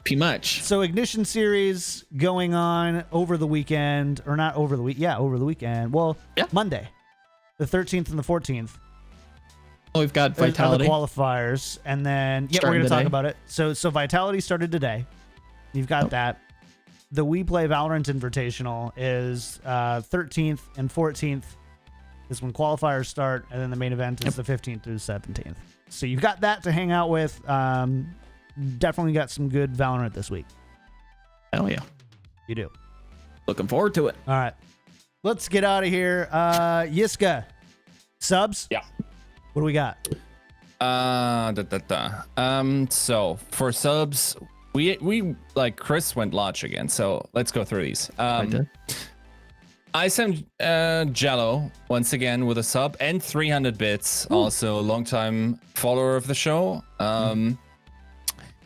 Pretty much. So Ignition Series going on over the weekend, or not over the week? Yeah, over the weekend. Well, Monday, the 13th and the 14th. Oh, we've got Vitality the qualifiers, and then we're going to talk about it. So Vitality started today. You've got that. The We Play Valorant Invitational is 13th and 14th is when qualifiers start, and then the main event is the 15th through the 17th. So you've got that to hang out with. Definitely got some good Valorant this week. Hell yeah. You do. Looking forward to it. All right. Let's get out of here. Yiska, subs? Yeah. What do we got? So for subs, we like Chris went large again, so let's go through these. I sent Jello once again with a sub and 300 bits. Ooh. Also longtime follower of the show.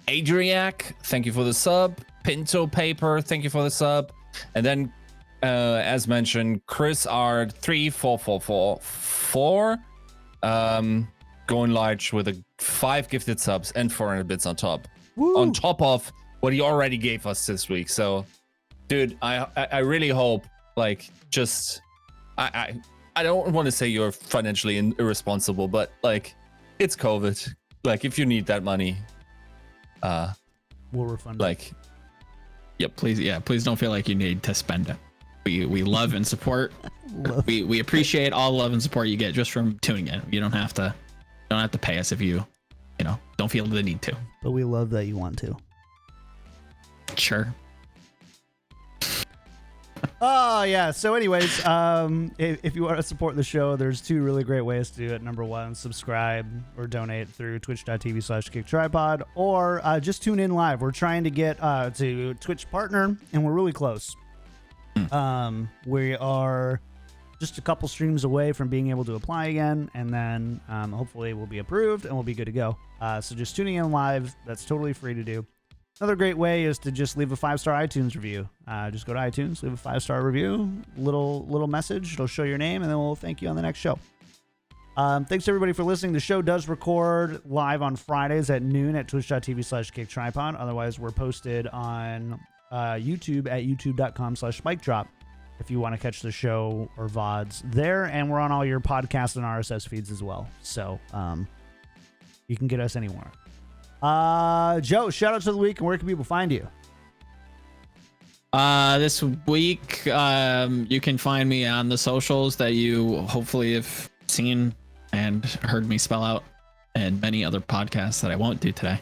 Adriac, thank you for the sub. Pinto Paper, thank you for the sub. And then as mentioned, Chris R3444 going large with 5 gifted subs and 400 bits on top. Woo. On top of what he already gave us this week. So, dude, I really hope, like, just I don't want to say you're financially irresponsible, but like, it's COVID. Like, if you need that money, we'll refund it. Like, yep. Please don't feel like you need to spend it. We love and support. We appreciate all love and support you get just from tuning in. You don't have to pay us if you don't feel the need to. But we love that you want to. Sure. Oh yeah. So anyways, if you want to support the show, there's 2 really great ways to do it. Number 1, subscribe or donate through twitch.tv/Kickedtripod, or just tune in live. We're trying to get to Twitch partner, and we're really close. We are just a couple streams away from being able to apply again, and then hopefully we'll be approved and we'll be good to go. So just tuning in live, that's totally free to do. Another great way is to just leave a 5-star iTunes review. Just go to iTunes, leave a 5-star review, little message. It'll show your name, and then we'll thank you on the next show. Thanks everybody for listening. The show does record live on Fridays at noon at twitch.tv/Kickedtripod. Otherwise, we're posted on YouTube at youtube.com/spike-drop if you want to catch the show or VODs there. And we're on all your podcast and RSS feeds as well. So you can get us anywhere. Joe, shout out to the week, and where can people find you? This week, you can find me on the socials that you hopefully have seen and heard me spell out, and many other podcasts that I won't do today.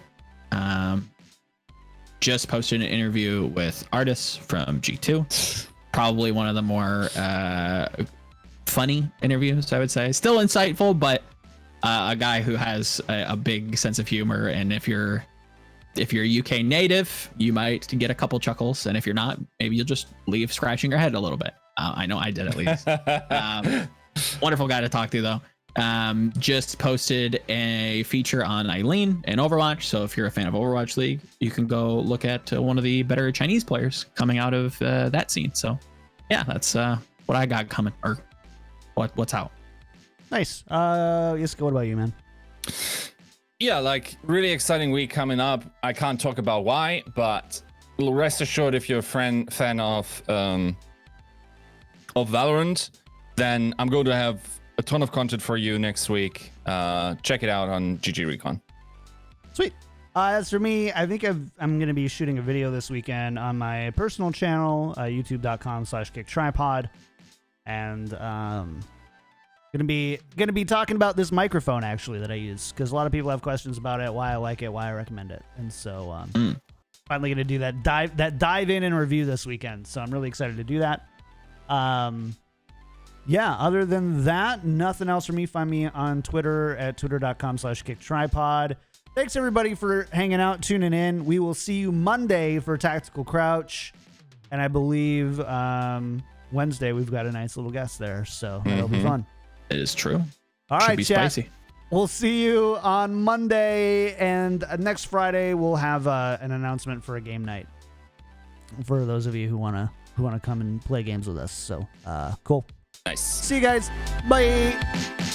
Just posted an interview with artists from G2. Probably one of the more funny interviews, I would say. Still insightful, but a guy who has a big sense of humor. And if you're UK native, you might get a couple chuckles, and if you're not, maybe you'll just leave scratching your head a little bit. I know I did, at least. Wonderful guy to talk to, though. Just posted a feature on Eileen in Overwatch, so if you're a fan of Overwatch League, you can go look at one of the better Chinese players coming out of that scene. So yeah, that's what I got coming, or what's out. Nice. Yiska, what about you, man? Yeah, like really exciting week coming up. I can't talk about why, but rest assured, if you're a fan of Valorant, then I'm going to have a ton of content for you next week. Check it out on GG Recon. Sweet. As for me, I think I'm going to be shooting a video this weekend on my personal channel, youtube.com/Kickedtripod, and gonna be talking about this microphone actually that I use, because a lot of people have questions about it, why I like it, why I recommend it, and so finally gonna do that dive in and review this weekend. So I'm really excited to do that. Yeah, other than that, nothing else for me. Find me on Twitter at twitter.com/Kickedtripod. Thanks everybody for hanging out, tuning in. We will see you Monday for Tactical Crouch, and I believe Wednesday we've got a nice little guest there, so that'll be fun. It is true. All Should right, be chat. spicy. We'll see you on Monday, and next Friday we'll have an announcement for a game night for those of you who wanna come and play games with us. So cool. Nice. See you guys. Bye.